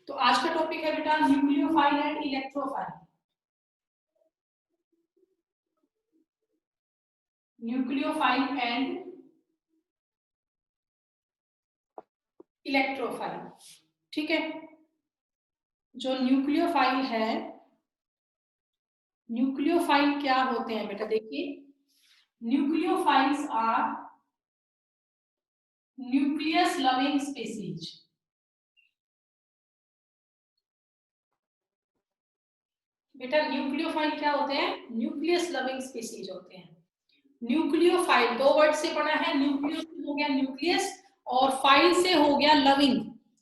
तो आज का टॉपिक है बेटा nucleophile and electrophile. Nucleophile and electrophile, ठीक है। जो न्यूक्लियोफाइल है, न्यूक्लियोफाइल क्या होते हैं बेटा? देखिए, nucleophiles are nucleus loving species. बेटा न्यूक्लियोफाइल क्या होते हैं? न्यूक्लियस लविंग स्पीसीज होते हैं। न्यूक्लियोफाइल दो वर्ड से बना है, न्यूक्लियो हो गया न्यूक्लियस और फाइल से हो गया लविंग,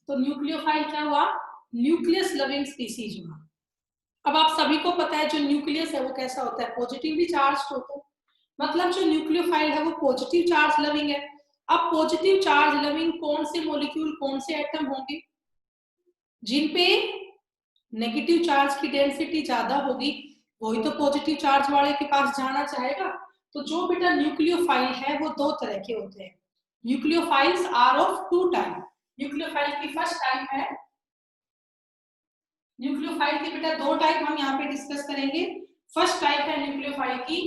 तो न्यूक्लियोफाइल क्या हुआ? न्यूक्लियस लविंग स्पीसीज हुआ। अब आप सभी को पता है जो न्यूक्लियस है वो कैसा होता है? पॉजिटिवली चार्ज होता है, मतलब जो न्यूक्लियोफाइल है वो पॉजिटिव चार्ज लविंग है। अब पॉजिटिव चार्ज लविंग कौन से मॉलिक्यूल, कौन से एटम होंगे जिन पे नेगेटिव चार्ज की डेंसिटी ज्यादा होगी, वही तो पॉजिटिव चार्ज वाले के पास जाना चाहेगा। तो जो बेटा न्यूक्लियोफाइल है वो दो तरह के होते हैं। Nucleophiles are of two type. Nucleophile की फर्स्ट टाइप है, न्यूक्लियोफाइल की बेटा दो टाइप हम यहाँ पे डिस्कस करेंगे। फर्स्ट टाइप है न्यूक्लियोफाइल की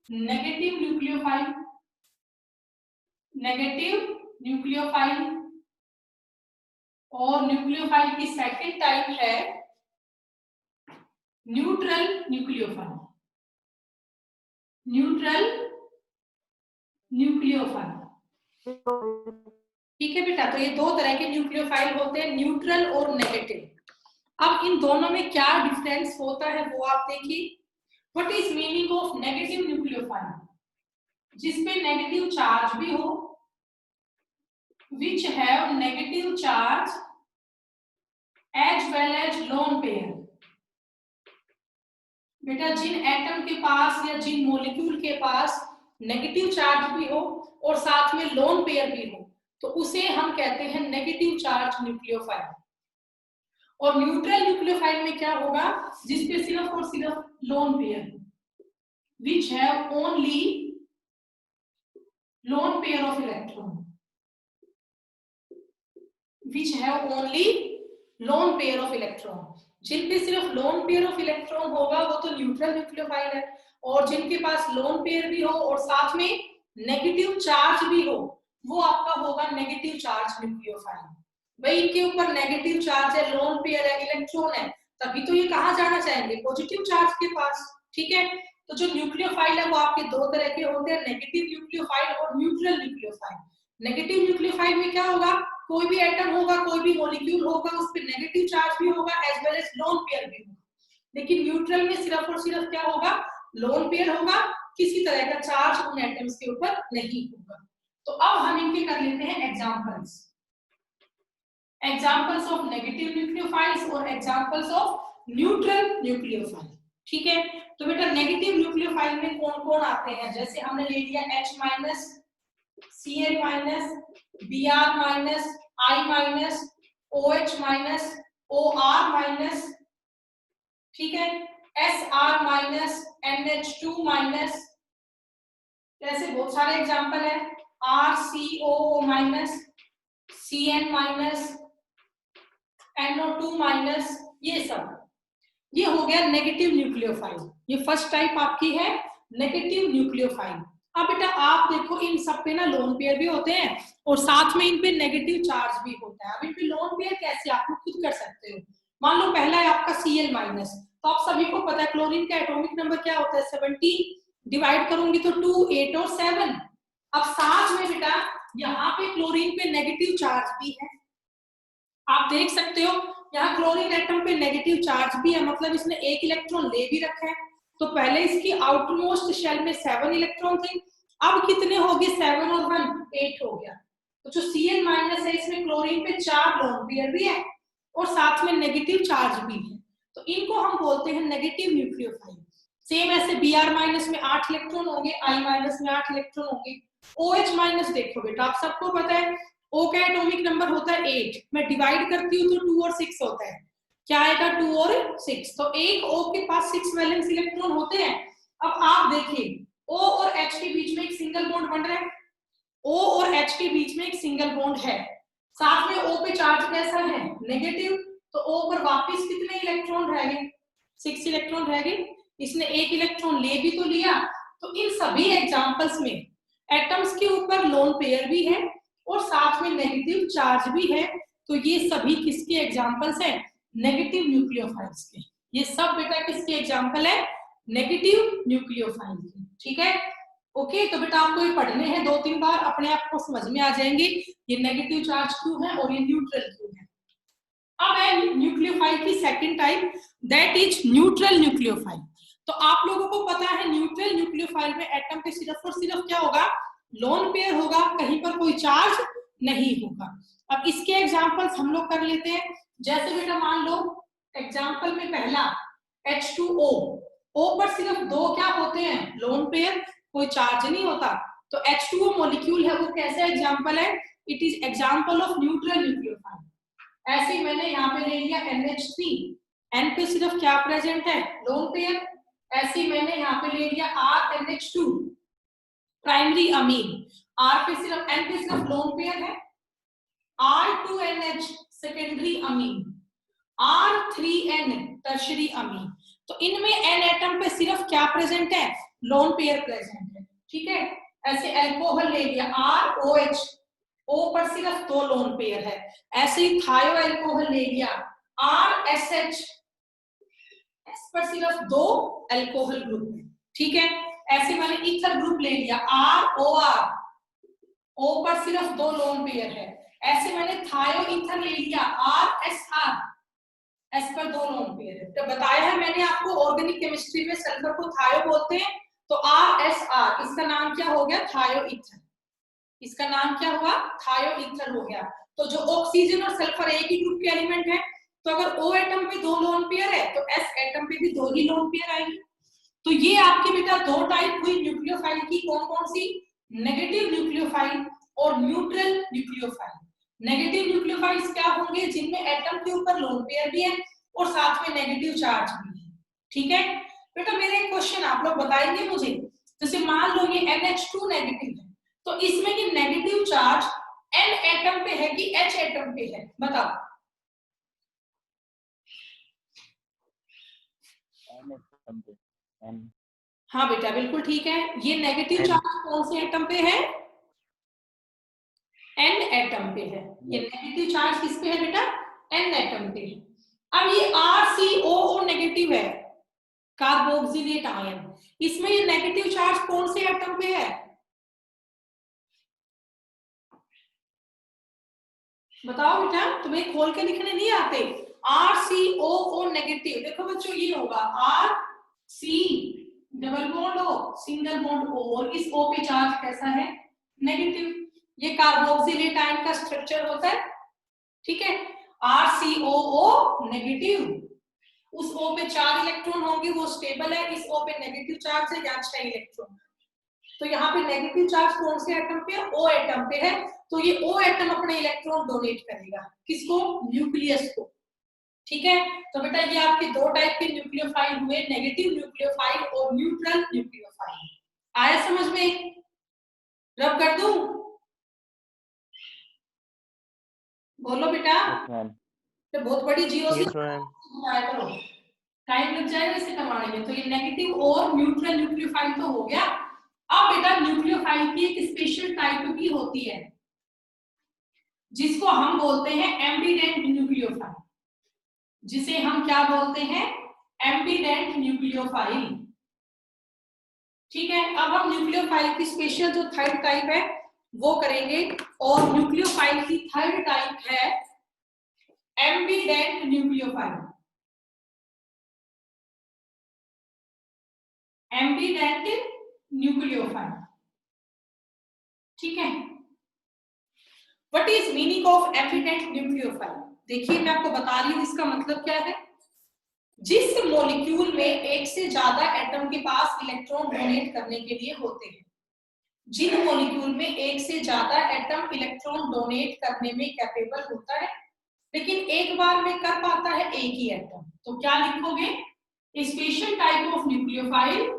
नेगेटिव न्यूक्लियोफाइल, नेगेटिव न्यूक्लियोफाइल। और न्यूक्लियोफाइल की सेकंड टाइप है न्यूट्रल न्यूक्लियोफाइल, न्यूट्रल न्यूक्लियोफाइल, ठीक है बेटा। तो ये दो तरह के न्यूक्लियोफाइल होते हैं, न्यूट्रल और नेगेटिव। अब इन दोनों में क्या डिफरेंस होता है वो आप देखिए। What is meaning of negative nucleophile? जिसपे नेगेटिव चार्ज भी हो, which have negative charge as well as lone pair। बेटा जिन एटम के पास या जिन मॉलिक्यूल के पास नेगेटिव चार्ज भी हो और साथ में लोन पेयर भी हो, तो उसे हम कहते हैं नेगेटिव चार्ज न्यूक्लियोफाइल। और न्यूट्रल न्यूक्लियोफाइल में क्या होगा? जिसपे सिर्फ और सिर्फ lone pair, which have only lone pair of electron, which have only lone pair of electron। जिनपे सिर्फ लोन पेयर ऑफ इलेक्ट्रॉन होगा वो तो न्यूट्रल न्यूक्लियोफाइल है, और जिनके पास लोन पेयर भी हो और साथ में नेगेटिव चार्ज भी हो वो आपका होगा नेगेटिव चार्ज न्यूक्लियोफाइल। भाई इनके ऊपर नेगेटिव चार्ज है, लोन पेयर है, इलेक्ट्रॉन है, तभी तो ये कहाँ जाना चाहेंगे? पॉजिटिव चार्ज के पास, ठीक है। तो जो न्यूक्लियोफाइल है वो आपके दो तरह के होते हैं, नेगेटिव न्यूक्लियोफाइल और न्यूट्रल न्यूक्लियोफाइल। नेगेटिव न्यूक्लियोफाइल में क्या होगा? कोई भी एटम होगा, कोई भी मॉलिक्यूल होगा, उस पर नेगेटिव चार्ज भी होगा as well as lone pair भी होगा। लेकिन न्यूट्रल में सिर्फ और सिर्फ क्या होगा? लोन पेयर होगा, किसी तरह का चार्ज उन एटम्स के ऊपर नहीं होगा। तो अब हम इनके कर लेते हैं examples, examples of negative nucleophiles और एग्जांपल्स ऑफ न्यूट्रल न्यूक्लियोफाइल, ठीक है। तो बेटा नेगेटिव न्यूक्लियोफाइल में कौन कौन आते हैं? जैसे हमने ले लिया H-, Cl-, Br-, I-, OH-, OR-, ठीक है, SR-, NH2-, ऐसे बहुत सारे एग्जांपल है, RCOO-, CN-, NO2-, ये सब, ये हो गया नेगेटिव न्यूक्लियोफाइल। ये फर्स्ट टाइप आपकी है नेगेटिव न्यूक्लियोफाइल। अब बेटा आप देखो इन सब पे ना लोन पेयर भी होते हैं और साथ में इन पे नेगेटिव चार्ज भी होता है। अब इन पे लोन पेयर कैसे आप लोग खुद कर सकते हो। मान लो पहला है आपका Cl-, तो आप सभी को पता है क्लोरीन का एटॉमिक नंबर क्या होता है? 17। डिवाइड करूंगी तो 2, 8 और 7। अब साथ में बेटा यहाँ पे क्लोरीन पे नेगेटिव चार्ज भी है, आप देख सकते हो यहाँ क्लोरीन एटम पे नेगेटिव चार्ज भी है, मतलब इसने एक इलेक्ट्रॉन ले भी रखा है। तो पहले इसकी आउटरमोस्ट शेल में 7 इलेक्ट्रॉन थे, अब कितने हो गए? 7 और 1 8 हो गया। तो जो Cl- है इसमें क्लोरीन पे 4 लोन पेयर भी है और साथ में नेगेटिव चार्ज भी है, तो इनको हम बोलते हैं नेगेटिव न्यूक्लियोफाइल। सेम ऐसे Br- में 8 इलेक्ट्रॉन होंगे, I- में 8 इलेक्ट्रॉन होंगे। OH- देखो बेटा आप सबको पता है O का एटॉमिक नंबर होता है 8, मैं डिवाइड करती हूँ तो 2 और 6 होता है, क्या आएगा? 2 और 6। तो एक O के पास 6 वैलेंस इलेक्ट्रॉन होते हैं। अब आप देखिए O और H के बीच में एक सिंगल बॉन्ड बन रहा है, O और H के बीच में एक सिंगल बॉन्ड है, साथ में O पे चार्ज कैसा है? नेगेटिव। तो O पर वापस कितने इलेक्ट्रॉन रह गए? 6 इलेक्ट्रॉन रह गए। इसने एक इलेक्ट्रॉन ले भी तो लिया। तो इन सभी एग्जांपल्स में एटम्स के ऊपर लोन पेयर भी है और साथ में नेगेटिव चार्ज भी है। तो ये सभी किसके एग्जांपल्स हैं? नेगेटिव न्यूक्लियोफाइल्स के। ये सब बेटा किसके एग्जांपल है? नेगेटिव न्यूक्लियोफाइल के। ठीक है, ओके। तो बेटा आपको ये पढ़ने हैं 2-3 बार, अपने आप को समझ में आ जाएंगे ये नेगेटिव चार्ज क्यों है और ये न्यूट्रल क्यों है। अब है न्यूक्लियोफाइल की second type, that is neutral nucleophile. तो आप लोगों को पता है न्यूट्रल न्यूक्लियोफाइल में एटम पे सिर्फ और सिर्फ क्या होगा? लोन पेयर होगा, कहीं पर कोई चार्ज नहीं होगा। अब इसके एग्जांपल्स हम लोग कर लेते हैं। जैसे बेटा मान लो एग्जांपल में पहला H2O, O पर सिर्फ 2 क्या होते हैं? लोन पेयर, कोई चार्ज नहीं होता। तो H2O मॉलिक्यूल है, वो कैसा एग्जांपल है? It is example of neutral nucleophile. ऐसे ही मैंने यहाँ पे ले लिया NH3, N पे सिर्फ क्या प्रेजेंट है? Lone pair. ऐसे ही मैंने यहाँ पे ले लिया RNH2, प्राइमरी अमीन, R पे सिर्फ, N पे सिर्फ लोन पेयर है। R2NH secondary amine, R3N tertiary अमीन। तो इनमें N एटम पे सिर्फ क्या प्रेजेंट है? लोन पेयर प्रेजेंट है। ठीक है, ऐसे अल्कोहल ले लिया ROH, O पर सिर्फ 2 लोन पेयर है। ऐसे ही थायो अल्कोहल ले लिया RSH, S पर सिर्फ 2 अल्कोहल ग्रुप है। ठीक है, ऐसे मैंने ईथर ग्रुप ले लिया ROR, O पर सिर्फ 2 लोन पेयर है। ऐसे मैंने थायो ईथर ले लिया RSR, S पर 2 लोन पेयर है। तो बताया है मैंने आपको ऑर्गेनिक केमिस्ट्री में सल्फर को थायो बोलते हैं। तो RSR, इसका नाम क्या हो गया? थायो ईथर। इसका नाम क्या हुआ? थायो ईथर हो गया। तो जो ऑक्सीजन और सल्फर एक ही ग्रुप के एलिमेंट है, तो अगर O एटम पे 2 लोन पेयर है तो S एटम पे भी 2 ही लोन पेयर आएंगे। तो ये आपके बेटा 2 टाइप हुई न्यूक्लियोफाइल की। कौन कौन सी? नेगेटिव न्यूक्लियोफाइल और न्यूट्रल न्यूक्लियोफाइल। नेगेटिव न्यूक्लियोफाइल्स क्या होंगे? जिनमें एटम के ऊपर लोन पेयर भी है और साथ में नेगेटिव चार्ज भी है। ठीक है बेटा, मेरे एक क्वेश्चन आप लोग बताएंगे मुझे। जैसे मान लो ये NH2 नेगेटिव है, तो इसमें ये नेगेटिव चार्ज N एटम पे है कि H एटम पे है? बताओ। हाँ बेटा बिल्कुल ठीक है। ये नेगेटिव चार्ज कौन से एटम पे है? N एटम पे है। ये नेगेटिव चार्ज किस पे है बेटा? N एटम पे है। अब ये RCOO नेगेटिव है, कार्बोक्सिलेट आयन। इसमें ये नेगेटिव चार्ज कौन से एटम पे है? बताओ बेटा, तुम्हें खोल के लिखने नहीं आते? RCOO negative. देखो बच्चों, ये होगा RC double bond O, single bond O, और इस O पे चार्ज कैसा है? नेगेटिव। ये कार्बोक्सिलेट आयन का स्ट्रक्चर होता है। ठीक है, RCOO नेगेटिव। उस O पे 4 इलेक्ट्रॉन होंगे, वो स्टेबल है। इस O पे नेगेटिव चार्ज है, यहाँ 6 इलेक्ट्रॉन। तो यहाँ पे नेगेटिव चार्ज कौन से एटम पे है? O एटम पे है। तो ये O एटम अपने इलेक्ट्रॉन डोनेट करेगा, किसको? न्यूक्लियस को। ठीक है, तो बेटा ये आपके 2 टाइप के न्यूक्लियोफाइल हुए, नेगेटिव न्यूक्लियोफाइल और न्यूट्रल न्यूक्लियोफाइल। आया समझ में? रब कर दूं? बोलो बेटा। तो बहुत बड़ी जीरो से करो, टाइम लग जाएगा इसे करवाने में। तो ये नेगेटिव और न्यूट्रल न्यूक्लियोफाइल तो हो गया। अब बेटा न्यूक्लियोफाइल की एक स्पेशल टाइप भी होती है, जिसको हम बोलते हैं एम्बिडेंट न्यूक्लियोफाइल। जिसे हम क्या बोलते हैं? Ambient nucleophile. ठीक है, अब हम न्यूक्लियोफाइल की स्पेशल जो थर्ड टाइप है वो करेंगे। और न्यूक्लियोफाइल की थर्ड टाइप है एम्बिडेंट न्यूक्लियोफाइल। Ambient nucleophile. ठीक है, what is meaning of ambient nucleophile? देखिए मैं आपको बता रही हूं इसका मतलब क्या है। जिस मॉलिक्यूल में एक से ज्यादा एटम के पास इलेक्ट्रॉन डोनेट करने के लिए होते हैं, जिन मॉलिक्यूल में एक से ज्यादा एटम इलेक्ट्रॉन डोनेट करने में कैपेबल होता है, लेकिन एक बार में कर पाता है एक ही एटम, तो क्या लिखोगे? Special type of nucleophile,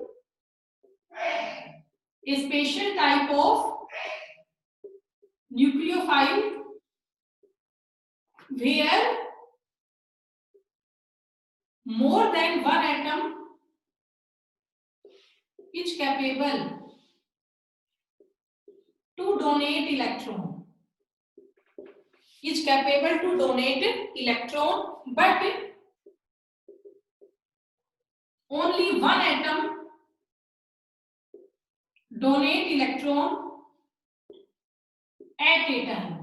special type of nucleophile where more than one atom is capable to donate electron, is capable to donate electron, but only one atom donate electron at a time।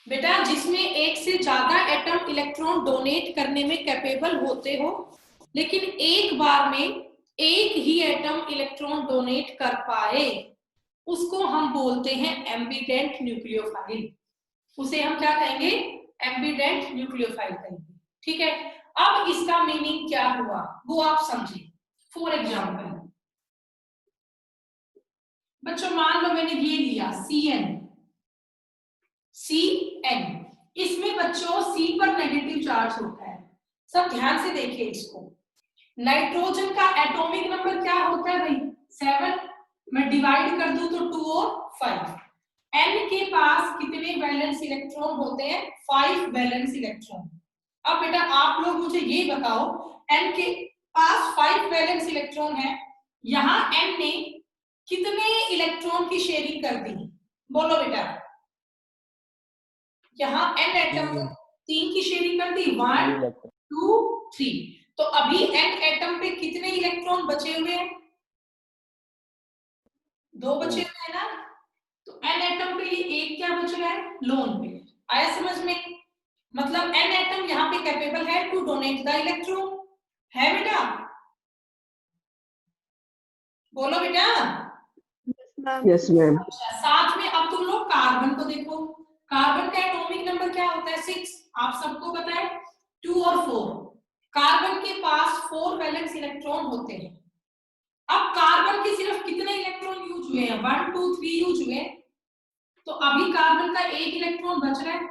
बेटा जिसमें एक से ज्यादा atom electron donate करने में capable होते हो, लेकिन एक बार में एक ही एटम इलेक्ट्रॉन डोनेट कर पाए, उसको हम बोलते हैं एम्बिडेंट न्यूक्लियोफाइल। उसे हम क्या कहेंगे? एम्बिडेंट न्यूक्लियोफाइल कहेंगे। ठीक है, अब इसका मीनिंग क्या हुआ वो आप समझिए। फॉर एग्जाम्पल बच्चों मान लो मैंने ये लिया CN, इसमें बच्चों C पर नेगेटिव चार्ज होता है। सब ध्यान से देखिए इसको। नाइट्रोजन का एटॉमिक नंबर क्या होता है भाई? 7। मैं डिवाइड कर दूं तो 2 और 5। N के पास कितने वैलेंस इलेक्ट्रॉन होते हैं? 5 वैलेंस इलेक्ट्रॉन। अब बेटा आप लोग मुझे ये बताओ, N के पास 5 वैलेंस इलेक्ट्रॉन है, यहां N ने कितने इलेक्ट्रॉन की शेयरिंग कर दी? बोलो बेटा। यहाँ n एटम 3 की शेयरिंग कर दी, 1 2 3। तो अभी n एटम पे कितने इलेक्ट्रॉन बचे हुए हैं? 2 बचे हुए हैं ना। तो n एटम पे ये एक क्या बच रहा है? Lone pair. आया समझ में? मतलब n एटम यहाँ पे कैपेबल है टू डोनेट द इलेक्ट्रॉन। है बेटा? बोलो बेटा। Yes ma'am. साथ में अब तुम लोग कार्बन को देखो। कार्बन का एटॉमिक नंबर क्या होता है? 6। आप सबको पता है 2 और 4। कार्बन के पास 4 वैलेंस इलेक्ट्रॉन होते हैं। अब कार्बन के सिर्फ कितने इलेक्ट्रॉन यूज हुए हैं? 1 2 3 यूज हुए। तो अभी कार्बन का एक इलेक्ट्रॉन बच रहा है।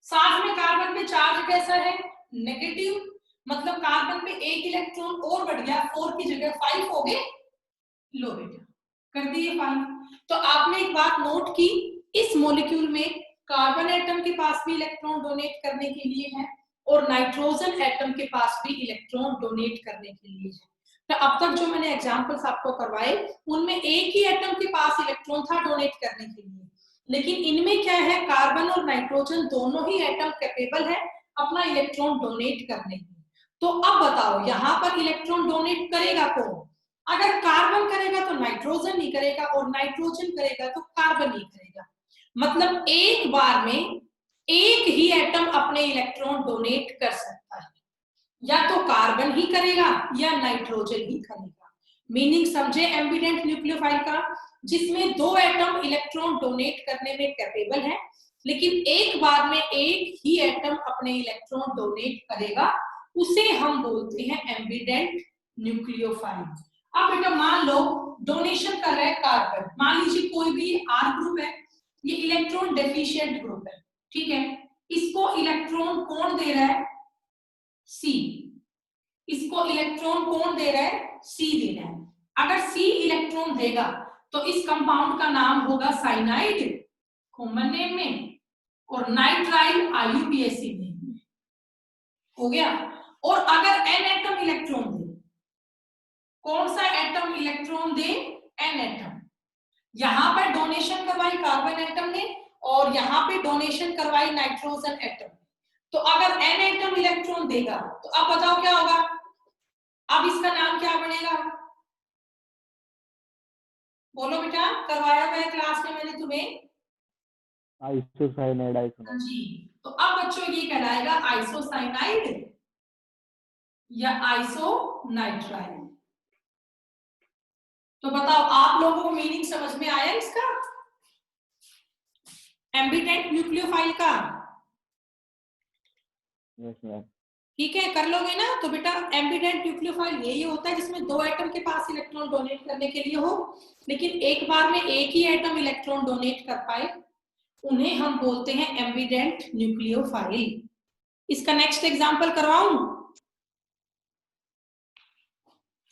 साथ में कार्बन पे चार्ज कैसा है? नेगेटिव। मतलब कार्बन पे एक इलेक्ट्रॉन और बढ़ गया, 4 की जगह 5 हो गए। लो बेटा कर दिए 5। तो आपने एक बात नोट की, इस मॉलिक्यूल में कार्बन एटम के पास भी इलेक्ट्रॉन डोनेट करने के लिए है और नाइट्रोजन एटम के पास भी इलेक्ट्रॉन डोनेट करने के लिए है। तो अब तक जो मैंने एग्जांपल्स आपको करवाए उनमें एक ही एटम के पास इलेक्ट्रॉन था डोनेट करने के लिए, लेकिन इनमें क्या है? कार्बन और नाइट्रोजन दोनों ही एटम कैपेबल है अपना इलेक्ट्रॉन डोनेट करने की। तो अब बताओ यहाँ पर इलेक्ट्रॉन डोनेट करेगा कौन? अगर कार्बन करेगा तो नाइट्रोजन नहीं करेगा, और नाइट्रोजन करेगा तो कार्बन नहीं करेगा। मतलब एक बार में एक ही एटम अपने इलेक्ट्रॉन डोनेट कर सकता है, या तो कार्बन ही करेगा या नाइट्रोजन ही करेगा। मीनिंग समझे एम्बिडेंट न्यूक्लियोफाइल का? जिसमें 2 एटम इलेक्ट्रॉन डोनेट करने में कैपेबल है, लेकिन एक बार में एक ही एटम अपने इलेक्ट्रॉन डोनेट करेगा, उसे हम बोलते हैं एम्बिडेंट न्यूक्लियोफाइल। अब बेटा मान लो डोनेशन कर रहा है कार्बन, मान लीजिए कोई भी R ग्रुप है, ये इलेक्ट्रॉन डेफिशिएंट ग्रुप है। ठीक है, इसको इलेक्ट्रॉन कौन दे रहा है? C। इसको इलेक्ट्रॉन कौन दे रहा है? C दे रहा है। अगर C इलेक्ट्रॉन देगा तो इस कंपाउंड का नाम होगा साइनाइड कॉमन नेम में, और नाइट्राइल IUPAC में। हो गया। और अगर N एटम इलेक्ट्रॉन दे, कौन सा एटम इलेक्ट्रॉन दे? N atom. यहां पर डोनेशन करवाई कार्बन एटम ने और यहां पे डोनेशन करवाई नाइट्रोजन एटम। तो अगर N एटम इलेक्ट्रॉन देगा तो अब बताओ क्या होगा? अब इसका नाम क्या बनेगा? बोलो बेटा, करवाया हुआ है क्लास में मैंने तुम्हें। आइसोसाइनाइड। हाँ जी। तो अब बच्चों ये कहलाएगा आइसोसाइनाइड या आइसोनाइट्राइल। तो बताओ आप लोगों को मीनिंग समझ में आया इसका? एम्बिडेंट न्यूक्लियोफाइल का? Yes ma'am. ठीक है, कर लोगे ना? तो बेटा एम्बिडेंट न्यूक्लियोफाइल यही होता है जिसमें 2 एटम के पास इलेक्ट्रॉन डोनेट करने के लिए हो, लेकिन एक बार में एक ही एटम इलेक्ट्रॉन डोनेट कर पाए, उन्हें हम बोलते हैं एम्बिडेंट न्यूक्लियोफाइल। इसका नेक्स्ट एग्जांपल करवाऊं?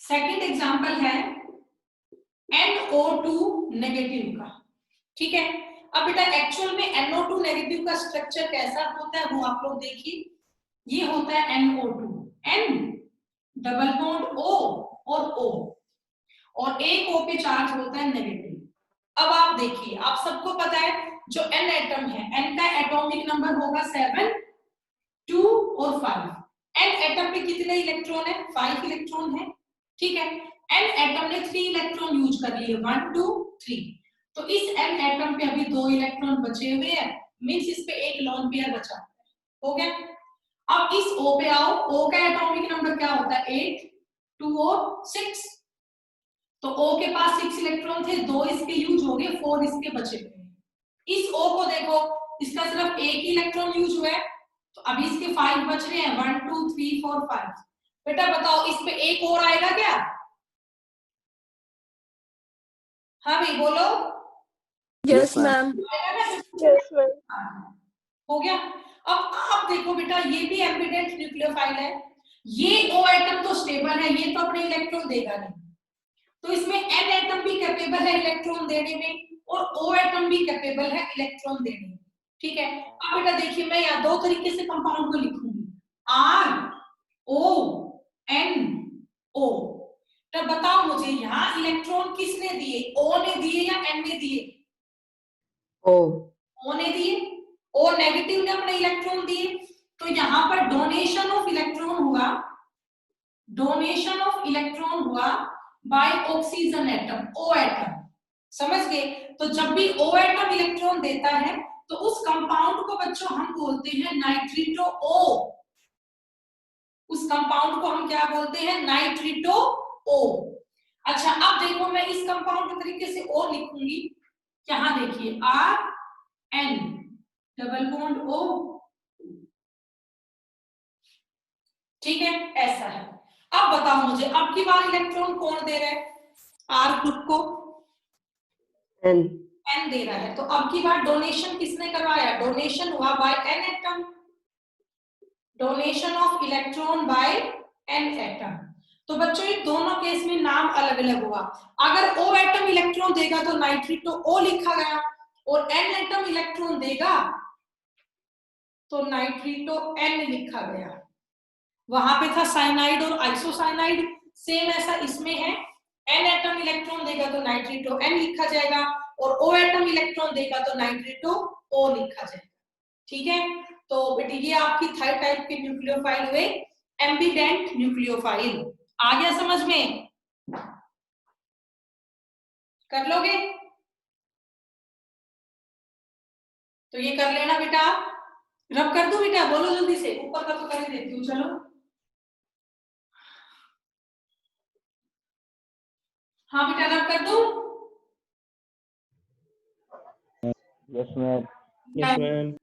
सेकंड एग्जांपल है NO2 नेगेटिव का। ठीक है, अब बेटा एक्चुअल में NO2 नेगेटिव का स्ट्रक्चर कैसा होता है वो आप लोग देखिए। ये होता है NO2, N double bond O और O, और एक O पे चार्ज होता है नेगेटिव। अब आप देखिए, आप सबको पता है जो N एटम है, N का एटॉमिक नंबर होगा 7, 2 और 5। N एटम पे कितने इलेक्ट्रॉन है? 5 इलेक्ट्रॉन है, ठीक है। N एटम ने 3 इलेक्ट्रॉन यूज कर लिए, 1 2 3। तो इस N एटम पे अभी 2 इलेक्ट्रॉन बचे हुए हैं, मींस इस पे एक लोन पेयर बचा है, हो गया। अब इस O पे आओ, O का एटॉमिक नंबर क्या होता है? 8, 2 और 6। तो O के पास 6 इलेक्ट्रॉन थे, 2 इसके यूज हो गए, 4 इसके बचे हुए। इस O को देखो, इसका सिर्फ एक ही इलेक्ट्रॉन यूज हुआ है, तो अभी इसके 5 बच रहे हैं, 1 2 3 4 5। बेटा बताओ इस पे एक और आएगा क्या? हाँ भाई बोलो। Yes, ma'am. Yes, ma'am. हो गया। अब आप देखो बेटा, ये भी एम्बिडेंट न्यूक्लियोफाइल है, ये O एटम तो स्टेबल है, ये तो अपने इलेक्ट्रॉन देगा नहीं, तो इसमें N एटम भी कैपेबल है इलेक्ट्रॉन देने में, और O एटम भी कैपेबल है इलेक्ट्रॉन देने में, ठीक है। अब बेटा देखिए, मैं यहाँ दो तरीके से कंपाउंड को लिखूंगी, R O N O। तो बताओ मुझे, यहाँ इलेक्ट्रॉन किसने दिए? O ने दिए या N ने दिए? O. O ने दिए, O नेगेटिव ने अपने इलेक्ट्रॉन दिए, तो यहाँ पर डोनेशन ऑफ इलेक्ट्रॉन हुआ, डोनेशन ऑफ इलेक्ट्रॉन हुआ by oxygen atom, O atom, समझ गए। तो जब भी O एटम इलेक्ट्रॉन देता है तो उस कंपाउंड को बच्चों हम बोलते हैं नाइट्रिटो O। उस कंपाउंड को हम क्या बोलते हैं? नाइट्रिटो O। अच्छा अब देखो, मैं इस कंपाउंड के तरीके से और लिखूंगी, यहां देखिए R N double bond O, ठीक है, ऐसा है। अब बताओ मुझे, अब की बार इलेक्ट्रॉन कौन दे रहा है? R ग्रुप को N. N दे रहा है, तो अब की बार डोनेशन किसने करवाया? डोनेशन हुआ by N atom, donation of electron by N atom. तो बच्चों ये दोनों केस में नाम अलग अलग हुआ। अगर O एटम इलेक्ट्रॉन देगा तो नाइट्रिटो O लिखा गया, और N एटम इलेक्ट्रॉन देगा तो नाइट्रिटो N लिखा गया। वहां पे था साइनाइड और आइसोसाइनाइड, सेम ऐसा इसमें है, N एटम इलेक्ट्रॉन देगा तो नाइट्रिटो N लिखा जाएगा, और O एटम इलेक्ट्रॉन देगा तो नाइट्रिटो O लिखा जाएगा, ठीक है। तो बेटी ये आपकी थर्ड टाइप के न्यूक्लियोफाइल हुए, एम्बिडेंट न्यूक्लियोफाइल। आ गया समझ में? कर लोगे? तो ये कर लेना बेटा, रब कर दो बेटा, बोलो जल्दी से, ऊपर का तो कर ही देती हूँ, चलो। हाँ बेटा रब कर दो। Yes, ma'am. Yes, ma'am.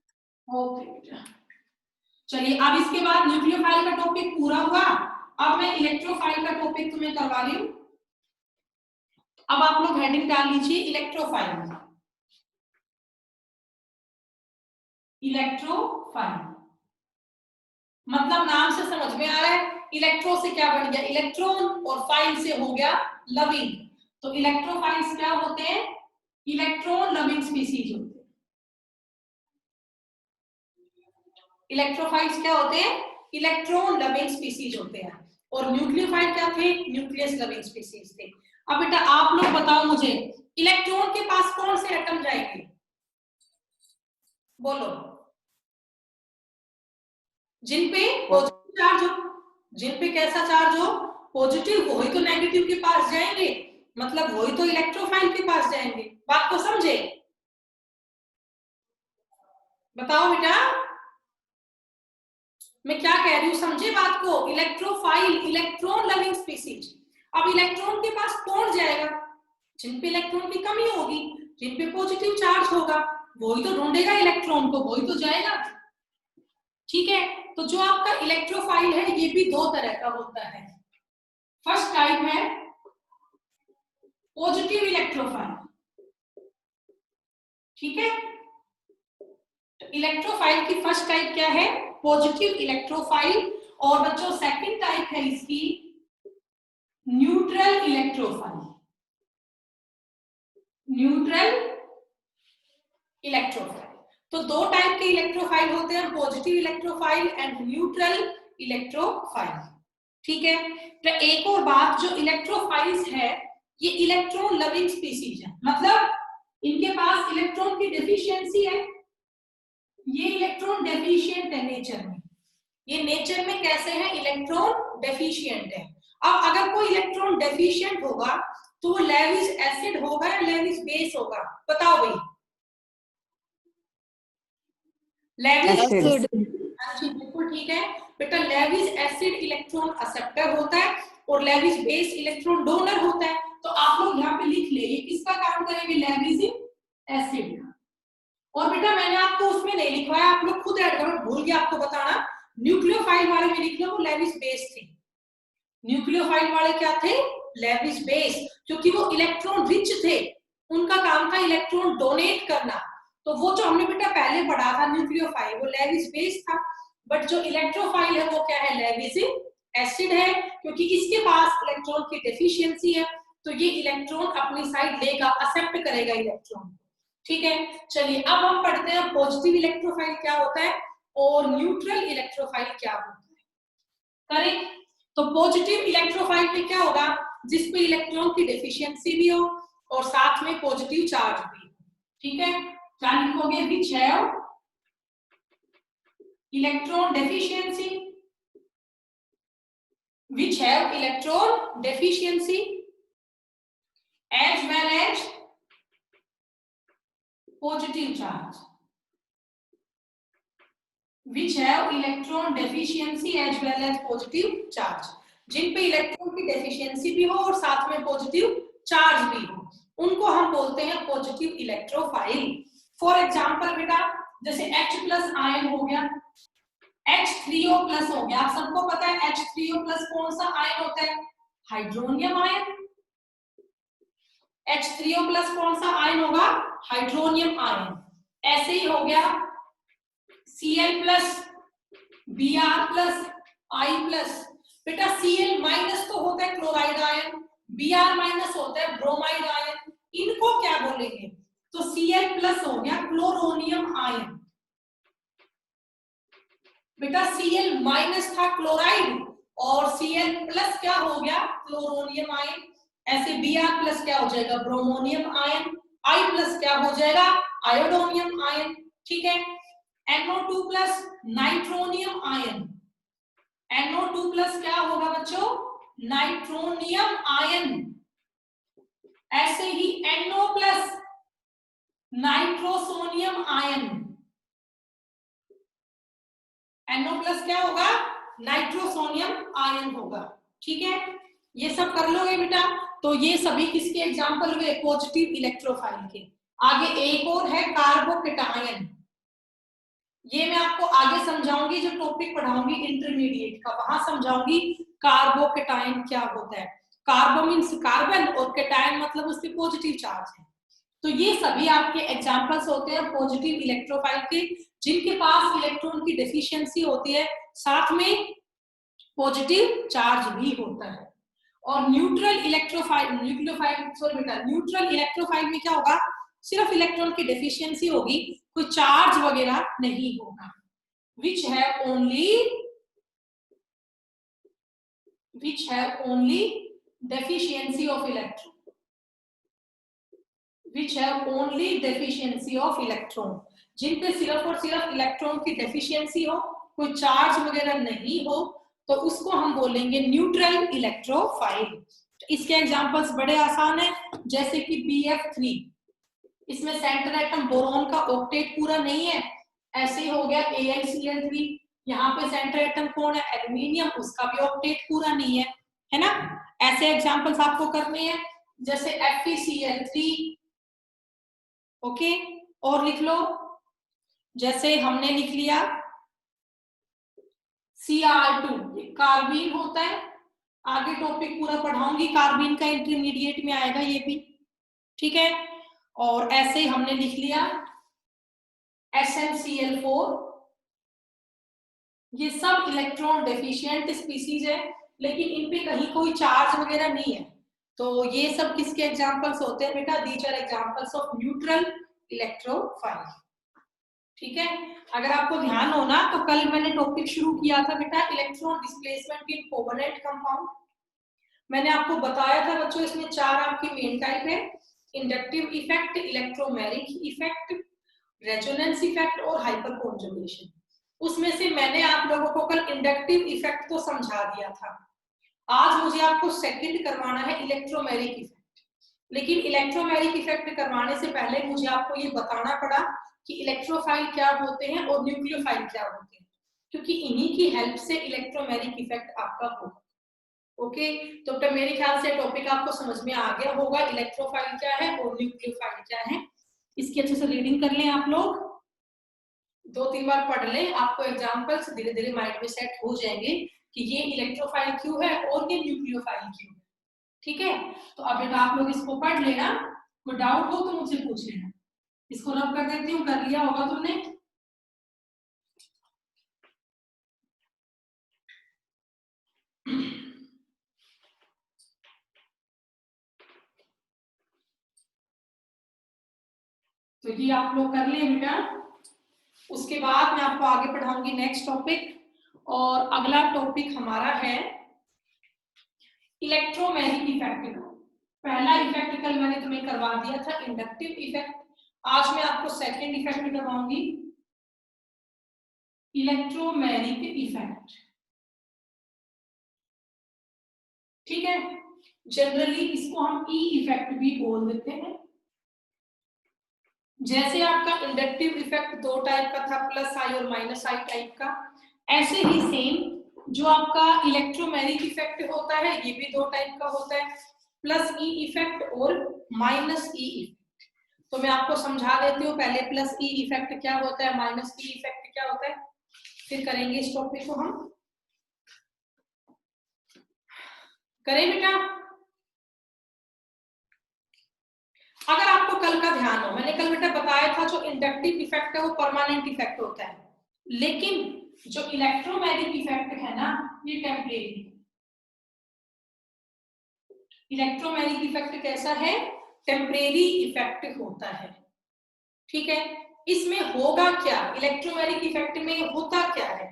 Okay बेटा, चलिए अब इसके बाद न्यूक्लियोफाइल का टॉपिक पूरा हुआ। अब मैं इलेक्ट्रोफाइल का टॉपिक तुम्हें करवा रही हूँ। अब आप लोग हेडिंग डाल लीजिए इलेक्ट्रोफाइल। इलेक्ट्रोफाइल मतलब नाम से समझ में आ रहा है, इलेक्ट्रो से क्या बन गया? इलेक्ट्रॉन, और फाइल से हो गया लविंग। तो इलेक्ट्रोफाइल्स क्या होते हैं? इलेक्ट्रॉन लविंग स्पीसीज होते हैं। इलेक्ट्रोफाइल्स क्या होते हैं? इलेक्ट्रॉन लविंग स्पीसीज होते हैं। और न्यूक्लियोफाइल क्या थे? न्यूक्लियस लविंग स्पीसीज थे। अब बेटा आप लोग बताओ मुझे, इलेक्ट्रॉन के पास कौन से एटम जाएंगे? बोलो। जिन पे पॉजिटिव चार्ज हो, जिन पे कैसा चार्ज हो? पॉजिटिव, वही तो नेगेटिव के पास जाएंगे, मतलब वही तो इलेक्ट्रोफाइल के पास जाएंगे। बात को समझे? बताओ बेटा मैं क्या कह रही हूँ, समझे बात को? Electrophile, electron loving species. अब इलेक्ट्रॉन के पास कौन जाएगा? जिन पे इलेक्ट्रॉन की कमी होगी, जिन पे पॉजिटिव चार्ज होगा, वही तो ढूंढेगा इलेक्ट्रॉन को, वही तो जाएगा, ठीक है। तो जो आपका इलेक्ट्रोफाइल है ये भी दो तरह का होता है। फर्स्ट टाइप है पॉजिटिव इलेक्ट्रोफाइल, ठीक है। तो इलेक्ट्रोफाइल की फर्स्ट टाइप क्या है? Positive electrophile. और बच्चों सेकंड टाइप है इसकी न्यूट्रल इलेक्ट्रोफाइल। न्यूट्रल इलेक्ट्रोफाइल तो दो टाइप के इलेक्ट्रोफाइल होते हैं, positive electrophile and neutral electrophile. ठीक है, तो एक और बात, जो इलेक्ट्रोफाइल्स है ये इलेक्ट्रॉन लविंग स्पीसीज है, मतलब इनके पास इलेक्ट्रॉन की डेफिशिएंसी है, ये इलेक्ट्रॉन डेफिशिएंट है नेचर में, ये नेचर में कैसे है, इलेक्ट्रॉन डेफिशिएंट है। अब अगर कोई इलेक्ट्रॉन डेफिशिएंट होगा तो वो लेविस एसिड होगा या लेविस बेस होगा, बताओ भाई। Lewis acid. अच्छी, बिल्कुल ठीक है बेटा, लेविस एसिड इलेक्ट्रॉन एक्सेप्टर होता है और लेविस बेस इलेक्ट्रॉन डोनर होता है। तो आप लोग यहाँ पे लिख ले, ये किसका काम करेंगे, लेविस एसिड। और बेटा मैंने आपको उसमें नहीं लिखवाया, आप लोग खुद ऐड करो, भूल गया आपको बताना, न्यूक्लियोफाइल वाले में लिख लो, वो लेविस बेस थे। न्यूक्लियोफाइल वाले क्या थे, लेविस बेस, क्योंकि वो इलेक्ट्रॉन रिच थे, उनका काम था इलेक्ट्रॉन डोनेट करना। तो वो जो हमने बेटा पहले पढ़ा था न्यूक्लियोफाइल, वो लेविस बेस था। बट जो इलेक्ट्रोफाइल है वो क्या है, लेविस एसिड है, क्योंकि इसके पास इलेक्ट्रॉन की डेफिशिएंसी है, तो ये इलेक्ट्रॉन अपनी साइड लेगा, एक्सेप्ट करेगा इलेक्ट्रॉन। ठीक है, चलिए अब हम पढ़ते हैं पॉजिटिव इलेक्ट्रोफाइल क्या होता है और न्यूट्रल इलेक्ट्रोफाइल क्या होता है। करेक्ट, तो पॉजिटिव इलेक्ट्रोफाइल में क्या होगा, जिसपे इलेक्ट्रॉन की डेफिशिएंसी भी हो और साथ में पॉजिटिव चार्ज भी। ठीक है, क्या लिखोगे, which have electron deficiency, which have electron deficiency as well as positive charge, which have electron deficiency as well as positive charge, जिन पे इलेक्ट्रॉन की डेफिशिएंसी भी हो और साथ में पॉजिटिव चार्ज भी हो, उनको हम बोलते हैं पॉजिटिव इलेक्ट्रोफाइल। फॉर एग्जांपल बेटा, जैसे H प्लस आयन हो गया, H3O प्लस हो गया, आप सबको पता है H3O प्लस कौन सा आयन होता है, हाइड्रोनियम आयन। H3O प्लस कौन सा आयन होगा, हाइड्रोनियम आयन। ऐसे ही हो गया Cl plus, Br plus, I plus. बेटा Cl माइनस तो होता है क्लोराइड आयन, Br माइनस होता है ब्रोमाइड आयन, इनको क्या बोलेंगे, तो Cl प्लस हो गया क्लोरोनियम आयन। बेटा Cl माइनस था क्लोराइड और Cl प्लस क्या हो गया, क्लोरोनियम आयन। ऐसे Br प्लस क्या हो जाएगा, ब्रोमोनियम आयन, I प्लस क्या हो जाएगा, आयोडोनियम आयन। ठीक है, NO2 plus nitronium ion, NO2 plus क्या होगा बच्चों, नाइट्रोनियम आयन। ऐसे ही NO plus nitrosonium ion, NO plus क्या होगा, नाइट्रोसोनियम आयन होगा। ठीक है, ये सब कर लोगे बेटा। तो ये सभी किसके एग्जांपल हुए, पॉजिटिव इलेक्ट्रोफाइल के। आगे एक और है कार्बोकेटायन, ये मैं आपको आगे समझाऊंगी, जो टॉपिक पढ़ाऊंगी इंटरमीडिएट का वहां समझाऊंगी कार्बोकेटायन क्या होता है। कार्बो मीन्स कार्बन और केटायन मतलब उसके पॉजिटिव चार्ज है। तो ये सभी आपके एग्जांपल्स होते हैं पॉजिटिव इलेक्ट्रोफाइल के, जिनके पास इलेक्ट्रॉन की डेफिशिएंसी होती है, साथ में पॉजिटिव चार्ज भी होता है। और न्यूट्रल इलेक्ट्रोफाइल, न्यूक्लियोफाइल सॉरी बेटा, न्यूट्रल इलेक्ट्रोफाइल में क्या होगा, सिर्फ इलेक्ट्रॉन की डेफिशिएंसी होगी, कोई चार्ज वगैरह नहीं होगा। which have only deficiency of electron, which have only deficiency of electron, जिन पे सिर्फ और सिर्फ इलेक्ट्रॉन की डेफिशिएंसी हो, कोई चार्ज वगैरह नहीं हो, तो उसको हम बोलेंगे न्यूट्रल इलेक्ट्रोफाइल। इसके एग्जांपल्स बड़े आसान है, जैसे कि BF3, इसमें सेंटर एटम बोरॉन का ऑक्टेट पूरा नहीं है। ऐसे ही हो गया AlCl3, यहाँ पे सेंटर एटम कौन है, एल्यूमिनियम, उसका भी ऑक्टेट पूरा नहीं है ना। ऐसे एग्जांपल्स आपको करने हैं, जैसे FeCl3। ओके, और लिख लो, जैसे हमने लिख लिया Cr2, कार्बीन होता है। आगे टॉपिक पूरा पढ़ाऊंगी, कार्बीन का इंटरमीडिएट में आएगा ये भी। ठीक है, और ऐसे ही हमने लिख लिया SnCl4। ये सब इलेक्ट्रॉन डेफिशिएंट स्पीसीज है, लेकिन इन पे कहीं कोई चार्ज वगैरह नहीं है। तो ये सब किसके एग्जांपल्स होते हैं बेटा, these are examples of neutral electrophile. ठीक है, अगर आपको ध्यान हो ना तो कल मैंने टॉपिक शुरू किया था बेटा electron displacement in covalent compound. मैंने आपको बताया था बच्चों इसमें 4 आपकी मेन टाइप है, inductive effect, electromagnetic effect, resonance effect और हाइपर कॉन्जुगेशन। उसमें से मैंने आप लोगों को कल इंडक्टिव इफेक्ट तो समझा दिया था। आज मुझे आपको सेकंड करवाना है इलेक्ट्रोमैग्नेटिक इफेक्ट। लेकिन इलेक्ट्रोमैग्नेटिक इफेक्ट करवाने से पहले मुझे आपको ये बताना पड़ा कि इलेक्ट्रोफाइल क्या होते हैं और न्यूक्लियोफाइल क्या होते हैं, क्योंकि इन्हीं की हेल्प से इलेक्ट्रोमैग्नेटिक इफेक्ट आपका होगा। ओके, तो मेरे ख्याल से टॉपिक आपको समझ में आ गया होगा, इलेक्ट्रोफाइल क्या है और न्यूक्लियोफाइल क्या है। इसकी अच्छे से रीडिंग कर लें आप लोग, 2-3 बार पढ़ लें, आपको एग्जांपल्स धीरे धीरे माइंड में सेट हो जाएंगे कि ये इलेक्ट्रोफाइल क्यों है और ये न्यूक्लियोफाइल क्यों है। ठीक है, तो अब बेटा आप लोग इसको पढ़ लेना, कोई डाउट हो तो मुझसे पूछ लेना। इसको रब कर देती हूँ, कर लिया होगा तुमने। तो ये आप लोग कर लिए बेटा। उसके बाद मैं आपको आगे पढ़ाऊंगी नेक्स्ट टॉपिक, और अगला टॉपिक हमारा है इलेक्ट्रोमैग्नेटिक इफेक्ट का। पहला इफेक्ट कल मैंने तुम्हें करवा दिया था इंडक्टिव इफेक्ट, आज मैं आपको सेकंड इफेक्ट करवाऊंगी इलेक्ट्रोमैग्नेटिक इफेक्ट। ठीक है, जनरली इसको हम ई इफेक्ट भी बोल देते हैं। जैसे आपका इंडक्टिव इफेक्ट 2 टाइप का था, प्लस आई और माइनस आई टाइप का, ऐसे ही सेम जो आपका इलेक्ट्रोमैग्नेटिक इफेक्ट होता है ये भी 2 टाइप का होता है, प्लस ई इफेक्ट और माइनस ई इफेक्ट। तो मैं आपको समझा देती हूँ पहले प्लस ई इफेक्ट क्या होता है, माइनस ई इफेक्ट क्या होता है, फिर करेंगे इस टॉपिक को हम। करें बेटा, अगर आपको कल का ध्यान हो, मैंने कल बेटा बताया था जो इंडक्टिव इफेक्ट है वो परमानेंट इफेक्ट होता है, लेकिन जो इलेक्ट्रोमैग्नेटिक इफेक्ट है ना ये टेम्परेरी। इलेक्ट्रोमैग्नेटिक इफेक्ट कैसा है, टेम्परेरी इफेक्ट होता है। ठीक है, इसमें होगा क्या, इलेक्ट्रोमैग्नेटिक इफेक्ट में होता क्या है,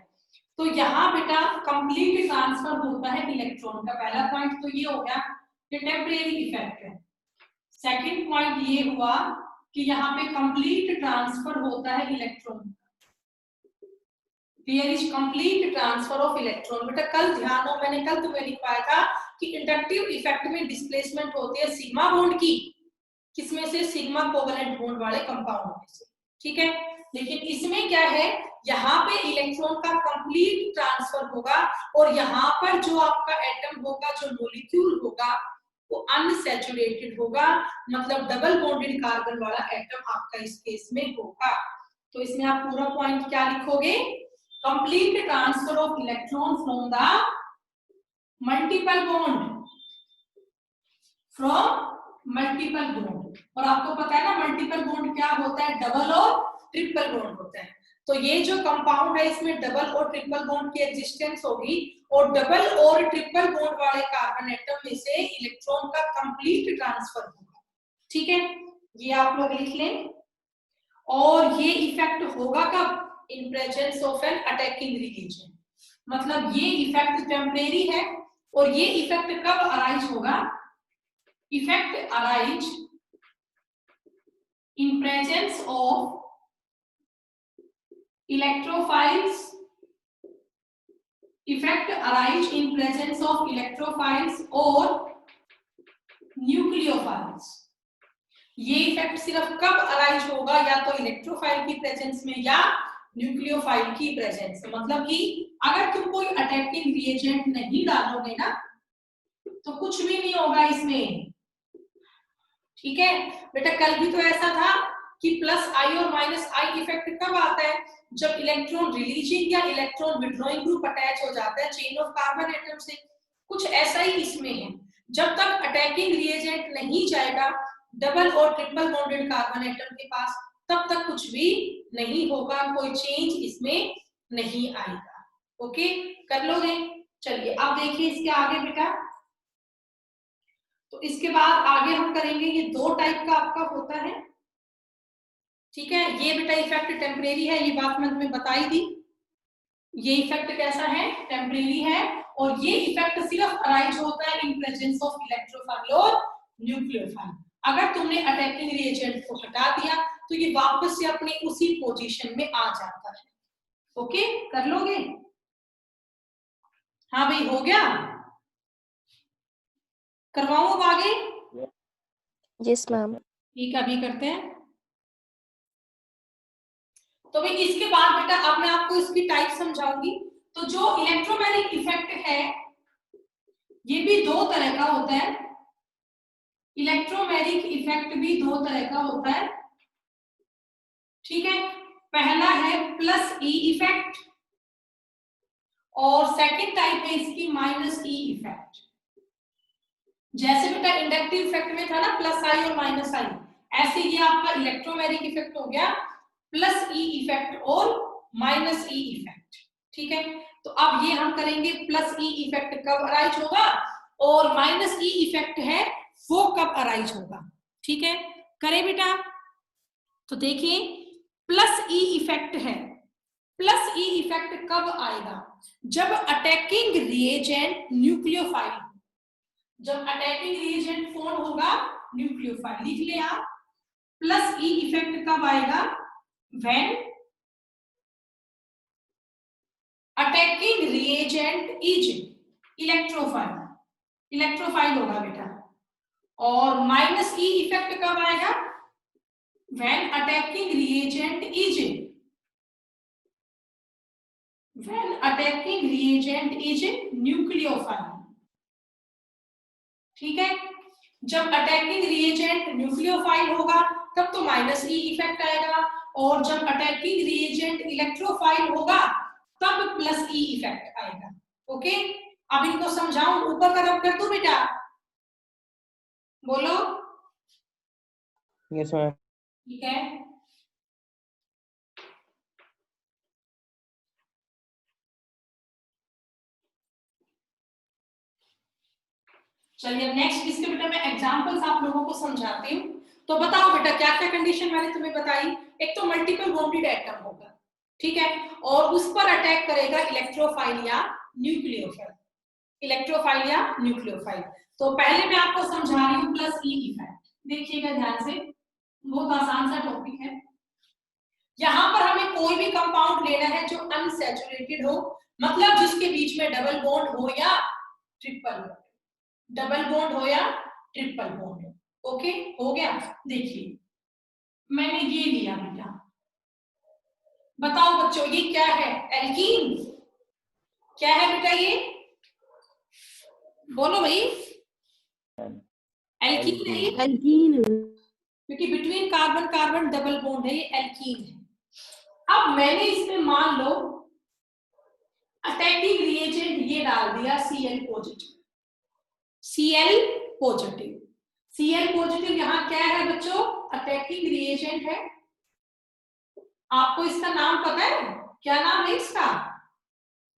तो यहाँ बेटा कंप्लीट ट्रांसफर होता है इलेक्ट्रॉन का। पहला पॉइंट तो ये हो गया कि टेम्परेरी इफेक्ट है। सेकंड पॉइंट ये हुआ कि यहाँ पे कंप्लीट ट्रांसफर होता है electron. There is complete transfer of electron। बेटा कल ध्यान हो, मैंने कल तुम्हें लिखवाया था कि इंडक्टिव इफेक्ट में डिस्प्लेसमेंट होती है सिग्मा बॉन्ड की, किसमें से, सिग्मा कोवेलेंट बॉन्ड वाले कंपाउंड में से। ठीक है, लेकिन इसमें क्या है, यहाँ पे इलेक्ट्रॉन का कंप्लीट ट्रांसफर होगा और यहाँ पर जो आपका एटम होगा, जो मॉलिक्यूल होगा वो अनसैचुरेटेड होगा, मतलब डबल बॉन्डेड कार्बन वाला एटम आपका इस केस में होगा। तो इसमें आप पूरा पॉइंट क्या लिखोगे, complete transfer of electron from the multiple bond, from multiple bond। और आपको पता है ना मल्टीपल बॉन्ड क्या होता है, डबल और ट्रिपल बॉन्ड होता है। तो ये जो कंपाउंड है इसमें डबल और ट्रिपल बॉन्ड की एग्जिस्टेंस होगी, और डबल और ट्रिपल बॉन्ड वाले कार्बन एटम में से इलेक्ट्रॉन का कंप्लीट ट्रांसफर होगा। ठीक है, ये आप लोग लिख लें। और ये इफेक्ट होगा कब, in presence of an attacking reagent, मतलब ये इफेक्ट टेम्परेरी है। और ये इफेक्ट कब अराइज होगा, effect arise in presence of electrophiles, effect arise in presence of electrophiles और न्यूक्लियोफाइल्स। ये इफेक्ट सिर्फ कब अराइज होगा, या तो इलेक्ट्रोफाइल की प्रेजेंस में या न्यूक्लियोफाइल की प्रेजेंस में। मतलब कि अगर तुम कोई अटैकिंग रिएजेंट नहीं डालोगे ना तो कुछ भी नहीं होगा इसमें। ठीक है बेटा, कल भी तो ऐसा था कि प्लस आई और माइनस आई इफेक्ट कब आता है, जब इलेक्ट्रॉन रिलीजिंग या इलेक्ट्रॉन विड्रॉइंग ग्रुप अटैच हो जाता है चेन ऑफ कार्बन एटम से। कुछ ऐसा ही इसमें है, जब तक अटैकिंग रिएजेंट नहीं जाएगा डबल और ट्रिपल बॉन्डेड कार्बन एटम के पास, तब तक कुछ भी नहीं होगा, कोई चेंज इसमें नहीं आएगा। ओके, कर लोगे। चलिए अब देखिए इसके आगे बेटा, तो इसके बाद आगे हम करेंगे, ये 2 टाइप का आपका होता है ठीक है, ये बेटा इफेक्ट टेम्परेरी है, ये बात मैं तुम्हें बताई दी। ये इफेक्ट कैसा है, टेम्परेरी है, और ये इफेक्ट सिर्फ अराइज होता है इन प्रेजेंस ऑफ इलेक्ट्रोफाइल और न्यूक्लियोफाइल। अगर तुमने अटैकिंग रिएजेंट को हटा दिया तो ये वापस से अपने उसी पोजीशन में आ जाता है। ओके, कर लोगे? हाँ भाई, हो गया? करवाऊं अब आगे? Yes, ma'am. ठीक है, अभी करते हैं। तो भाई इसके बाद बेटा अब मैं आपको इसकी टाइप समझाऊंगी। तो जो इलेक्ट्रोमैग्नेटिक इफेक्ट है ये भी दो तरह का होता है। इलेक्ट्रोमैग्नेटिक इफेक्ट भी दो तरह का होता है, ठीक है। पहला है प्लस ई इफेक्ट और सेकंड टाइप है इसकी माइनस ई इफेक्ट। जैसे बेटा इंडक्टिव इफेक्ट में था ना प्लस आई और माइनस आई, ऐसे ये आपका इलेक्ट्रोमैग्नेटिक इफेक्ट हो गया प्लस ई इफेक्ट और माइनस ई इफेक्ट, ठीक है। तो अब ये हम करेंगे प्लस ई इफेक्ट कब अराइज होगा और माइनस ई इफेक्ट है वो कब अराइज होगा, ठीक है। करें बेटा? तो देखिए प्लस ई इफेक्ट है, प्लस ई इफेक्ट कब आएगा? जब अटैकिंग रिएजेंट न्यूक्लियोफाइल, जब अटैकिंग रिएजेंट कौन होगा? न्यूक्लियोफाइल। लिख ले आप, प्लस ई इफेक्ट कब आएगा? When attacking reagent is electrophile, electrophile होगा बेटा। और माइनस ई इफेक्ट कब आएगा? When attacking reagent is, when attacking reagent is nucleophile, ठीक है। जब अटैकिंग रिएजेंट न्यूक्लियोफाइल होगा तब तो माइनस ई इफेक्ट आएगा, और जब अटैकिंग रिएजेंट इलेक्ट्रोफाइल होगा तब प्लस ई इफेक्ट आएगा। ओके, अब इनको समझाऊं, ऊपर का रब कर दो बेटा, बोलो। Yes, ma'am. ठीक है, चलिए अब नेक्स्ट इसके बेटा मैं एग्जांपल्स आप लोगों को समझाती हूँ। तो बताओ बेटा क्या क्या कंडीशन मैंने तुम्हें बताई। एक तो मल्टीपल बॉन्डेड एटम होगा, ठीक है, और उस पर अटैक करेगा इलेक्ट्रोफाइल या न्यूक्लियोफाइल, इलेक्ट्रोफाइल या न्यूक्लियोफाइल। तो पहले मैं आपको समझा रही हूँ प्लस ई इफेक्ट, देखिएगा ध्यान से, बहुत आसान सा टॉपिक है। यहाँ पर हमें कोई भी कंपाउंड लेना है जो अनसैचुरेटेड हो, मतलब जिसके बीच में डबल बॉन्ड हो या ट्रिपल बॉन्ड, डबल बॉन्ड हो या ट्रिपल बॉन्ड हो। ओके, हो गया। देखिए मैंने ये लिया बेटा, बताओ बच्चों ये क्या है? एल्कीन। क्या है बेटा ये? बोलो भाई। एल्कीन है ये, Alkene. क्योंकि between carbon carbon double bond है, ये एल्कीन है। अब मैंने इसमें मान लो अटैकिंग रिएजेंट ये डाल दिया Cl positive, Cl positive, Cl positive यहाँ क्या है बच्चों? अटैकिंग रिएजेंट है। आपको इसका नाम पता है? क्या नाम है इसका?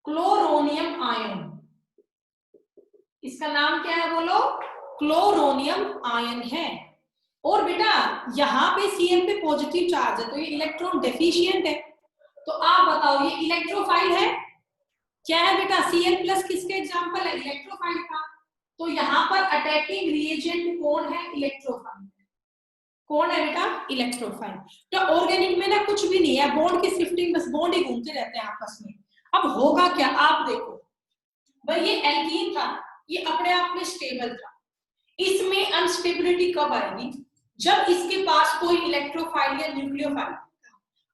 Chloronium ion. इसका नाम क्या है बोलो? क्लोरोनियम आयन है। और बेटा यहाँ पे Cl पे पॉजिटिव चार्ज है तो ये इलेक्ट्रॉन डेफिशिएंट है। तो आप बताओ ये इलेक्ट्रोफाइल है? क्या है बेटा? Cl प्लस किसके एग्जांपल है? इलेक्ट्रोफाइल का। तो यहाँ पर अटैकिंग रिएजेंट कौन है? इलेक्ट्रोफाइल। कौन है बेटा? इलेक्ट्रोफाइल। तो ऑर्गेनिक में ना कुछ भी नहीं है, बॉन्ड की शिफ्टिंग, बस बॉन्ड ही घूमते रहते हैं आपस में। अब होगा क्या आप देखो भाई, ये एल्कीन था, ये अपने आप में स्टेबल था, इसमें अनस्टेबिलिटी कब आएगी? जब इसके पास कोई इलेक्ट्रोफाइल या न्यूक्लियोफाइल।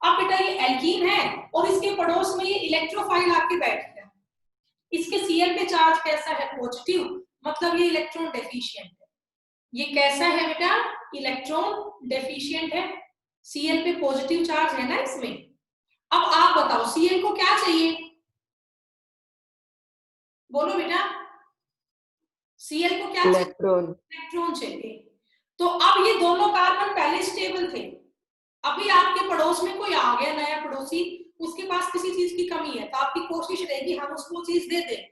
अब बेटा ये एल्कीन है और इसके पड़ोस में ये इलेक्ट्रोफाइल आके बैठ गया, इसके Cl पे चार्ज कैसा है? पॉजिटिव, मतलब ये इलेक्ट्रॉन डेफिशिएंट है। ये कैसा है बेटा? इलेक्ट्रॉन डेफिशिएंट है, Cl पे पॉजिटिव चार्ज है ना इसमें। अब आप बताओ Cl को क्या चाहिए? बोलो बेटा, Cl को क्या चाहिए? Electron. इलेक्ट्रॉन चाहिए। तो अब ये दोनों कार्बन पहले स्टेबल थे, अभी आपके पड़ोस में कोई आ गया नया पड़ोसी, उसके पास किसी चीज की कमी है तो आपकी कोशिश रहेगी हम उसको चीज दे दें।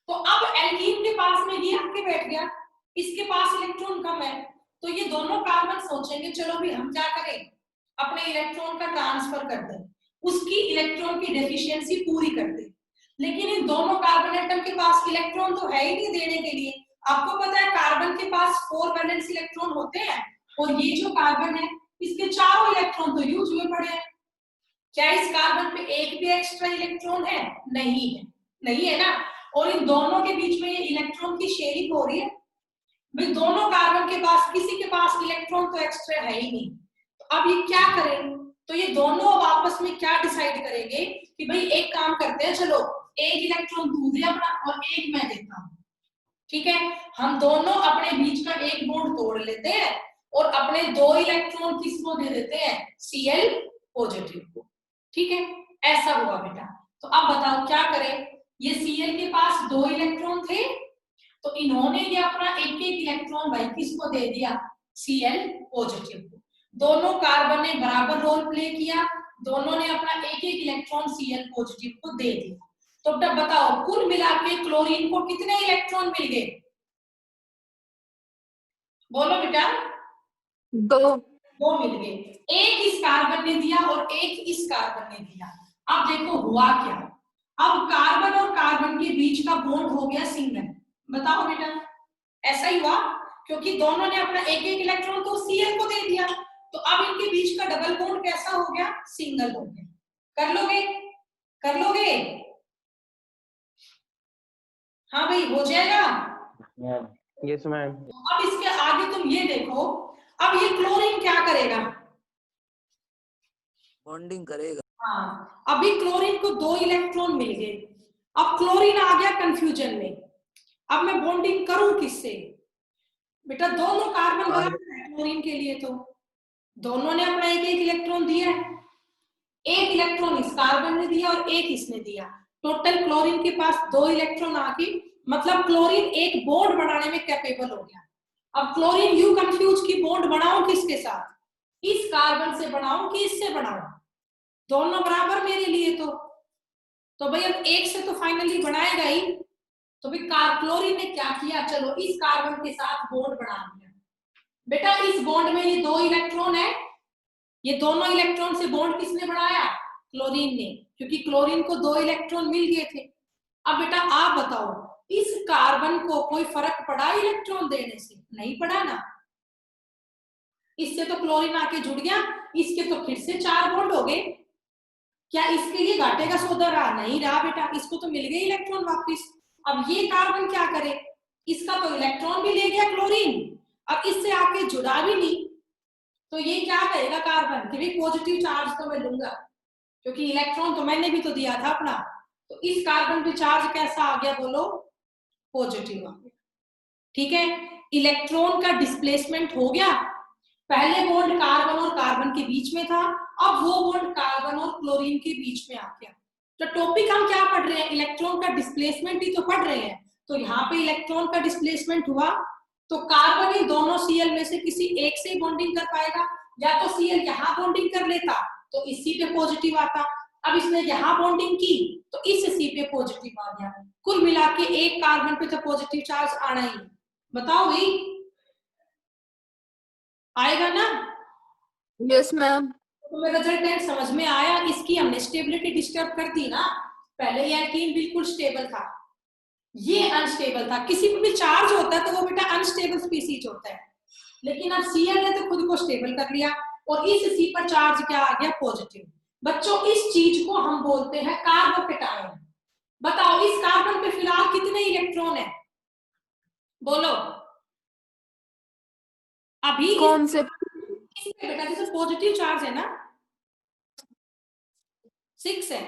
तो अब एल्कीन के पास में ये आके बैठ गया, इसके पास इलेक्ट्रॉन कम है, तो ये दोनों कार्बन सोचेंगे चलो भी हम क्या करें, अपने इलेक्ट्रॉन का ट्रांसफर कर दे, उसकी इलेक्ट्रॉन की डेफिशिएंसी पूरी कर दे। लेकिन इन दोनों कार्बन एटम के पास इलेक्ट्रॉन तो है ही नहीं देने के लिए। आपको पता है कार्बन के पास 4 वैलेंस इलेक्ट्रॉन होते हैं और ये जो कार्बन है इसके चारों इलेक्ट्रॉन तो यूज हुए पड़े हैं। क्या इस कार्बन पे एक भी एक्स्ट्रा इलेक्ट्रॉन है? नहीं है, नहीं है ना। और इन दोनों के बीच में ये इलेक्ट्रॉन की शेयरिंग हो रही है। भाई दोनों कार्बन के पास किसी के पास इलेक्ट्रॉन तो एक्स्ट्रा है ही नहीं, तो अब ये क्या करें? तो ये दोनों अब आपस में क्या डिसाइड करेंगे कि भाई एक काम करते हैं, चलो एक इलेक्ट्रॉन तू दे अपना और एक मैं देता हूं, ठीक है। हम दोनों अपने बीच का एक बॉन्ड तोड़ लेते हैं और अपने 2 इलेक्ट्रॉन किसको दे देते हैं? Cl पॉजिटिव को, ठीक है। ऐसा हुआ बेटा। तो अब बताओ क्या करें? ये Cl के पास 2 इलेक्ट्रॉन थे, तो इन्होंने ये अपना एक एक इलेक्ट्रॉन भाई किसको दे दिया? Cl पॉजिटिव को। दोनों कार्बन ने बराबर रोल प्ले किया, दोनों ने अपना एक एक इलेक्ट्रॉन Cl पॉजिटिव को दे दिया। तो तब बताओ कुल मिला के क्लोरीन को कितने इलेक्ट्रॉन मिल गए? बोलो बेटा। 2 मिल गए। एक इस कार्बन ने दिया और एक इस कार्बन ने दिया। अब देखो हुआ क्या, अब कार्बन और कार्बन के बीच का बॉन्ड हो गया सिंगल। बताओ बेटा, ऐसा ही हुआ क्योंकि दोनों ने अपना एक एक इलेक्ट्रॉन तो Cl को दे दिया, तो अब इनके बीच का डबल बॉन्ड कैसा हो गया? सिंगल हो गया। कर लोगे? कर लोगे? हाँ भाई हो जाएगा। Yes ma'am. अब इसके आगे तुम ये देखो, अब ये क्लोरीन क्या करेगा? बॉन्डिंग करेगा। हाँ, अभी क्लोरीन को 2 इलेक्ट्रॉन मिल गए। अब क्लोरीन आ गया कंफ्यूजन में, अब मैं बॉन्डिंग करूं किससे? बेटा दोनों कार्बन बराबर है क्लोरीन के लिए, तो दोनों ने अपना एक एक इलेक्ट्रॉन दिया है। एक इलेक्ट्रॉन इस कार्बन ने दिया और एक इसने दिया, टोटल क्लोरीन के पास 2 इलेक्ट्रॉन आके, मतलब क्लोरीन एक बॉन्ड बनाने में कैपेबल हो गया। अब क्लोरीन यू कंफ्यूज की बॉन्ड बनाऊं किसके साथ? इस कार्बन से बनाऊं कि इससे बनाऊं? दोनों बराबर मेरे लिए, तो भाई अब एक से तो फाइनली बनाएगा ही। तो भाई क्लोरीन ने क्या किया? चलो इस कार्बन के साथ बॉन्ड बना दिया। बेटा इस बॉन्ड में ये 2 इलेक्ट्रॉन है, ये दोनों इलेक्ट्रॉन से बॉन्ड किसने बनाया? क्लोरीन ने, क्योंकि क्लोरीन को 2 इलेक्ट्रॉन मिल गए थे। अब बेटा आप बताओ इस कार्बन को कोई फर्क पड़ा इलेक्ट्रॉन देने से? नहीं पड़ा ना। इससे तो क्लोरीन आके जुड़ गया, इसके तो फिर से 4 बॉन्ड हो गए। क्या इसके लिए घाटे का सौदा रहा? नहीं रहा बेटा, इसको तो मिल गए इलेक्ट्रॉन वापस। अब ये कार्बन क्या करे? इसका तो इलेक्ट्रॉन भी ले गया क्लोरीन, अब इससे आके जुड़ा भी नहीं, तो ये क्या कहेगा कार्बन कि भाई पॉजिटिव चार्ज तो मैं लूंगा, क्योंकि इलेक्ट्रॉन तो मैंने भी तो दिया था अपना। तो इस कार्बन पे चार्ज कैसा आ गया? बोलो पॉजिटिव आ गया, ठीक है। इलेक्ट्रॉन का डिस्प्लेसमेंट हो गया। पहले बॉन्ड कार्बन और कार्बन के बीच में था, अब वो बॉन्ड कार्बन और क्लोरीन के बीच में आ गया। तो टॉपिक हम क्या पढ़ रहे हैं? इलेक्ट्रॉन का डिस्प्लेसमेंट ही तो पढ़ रहे हैं। तो यहाँ पे इलेक्ट्रॉन का डिस्प्लेसमेंट हुआ, तो कार्बन ही दोनों Cl में से किसी एक से बॉन्डिंग कर पाएगा, या तो Cl यहाँ बॉन्डिंग कर लेता तो इस C पे पॉजिटिव आता। अब इसने यहाँ बॉन्डिंग की तो इस C पे पॉजिटिव आ गया। कुल मिला के एक कार्बन पे तो पॉजिटिव चार्ज आना ही। बताओ भाई, आएगा ना? Yes ma'am. तो मेरा रिजल्टेंट समझ में आया। इसकी हमने स्टेबिलिटी डिस्टर्ब कर दी ना। पहले ये एल्कीन बिल्कुल स्टेबल था, ये अनस्टेबल था। किसी पे भी चार्ज होता है तो वो बेटा अनस्टेबल स्पीसीज होता है, लेकिन अब Cl ने तो खुद को स्टेबल कर लिया और इस C पर चार्ज क्या आ गया? पॉजिटिव। बच्चों इस चीज को हम बोलते हैं कार्बोकेटायन। बताओ इस कार्बन पे फिलहाल कितने इलेक्ट्रॉन है? बोलो अभी कौन से? बेटा जैसे पॉजिटिव चार्ज है ना 6 है।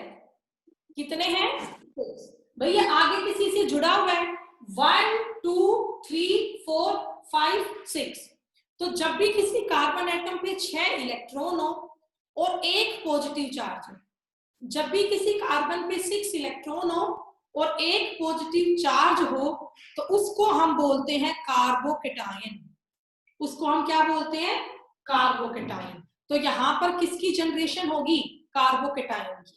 कितने हैं? 6। भैया आगे किसी से जुड़ा हुआ है 1 2 3 4 5 6। तो जब भी किसी कार्बन एटम पे 6 इलेक्ट्रॉन हो और एक पॉजिटिव चार्ज हो, जब भी किसी कार्बन पे 6 इलेक्ट्रॉन हो और एक पॉजिटिव चार्ज हो, तो उसको हम बोलते हैं कार्बोकेटायन। उसको हम क्या बोलते हैं? कार्बोकेटायन। तो यहां पर किसकी जनरेशन होगी? कार्बोकेटायन की।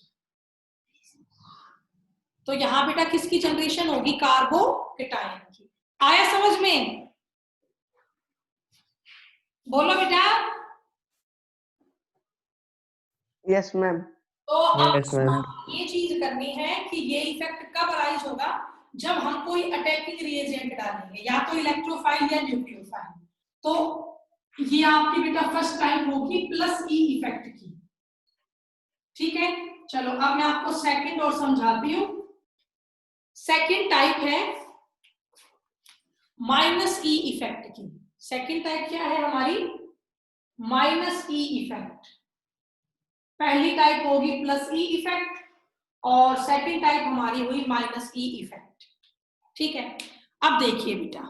तो यहां बेटा किसकी जनरेशन होगी? कार्बोकेटायन की। आया समझ में? बोलो बेटा। Yes, ma'am. तो अब Yes, ma'am. ये चीज करनी है कि ये इफेक्ट कब अराइज होगा, जब हम कोई अटैकिंग रिएजेंट डालेंगे, या तो इलेक्ट्रोफाइल या न्यूक्लियोफाइल। तो ये आपकी बेटा फर्स्ट टाइप होगी प्लस ई इफेक्ट की। ठीक है, चलो अब मैं आपको सेकंड और समझाती हूँ। सेकंड टाइप है माइनस ई इफेक्ट की। सेकंड टाइप क्या है हमारी, माइनस ई इफेक्ट। पहली टाइप होगी प्लस ई इफेक्ट और सेकंड टाइप हमारी हुई माइनस ई इफेक्ट। ठीक है, अब देखिए बेटा,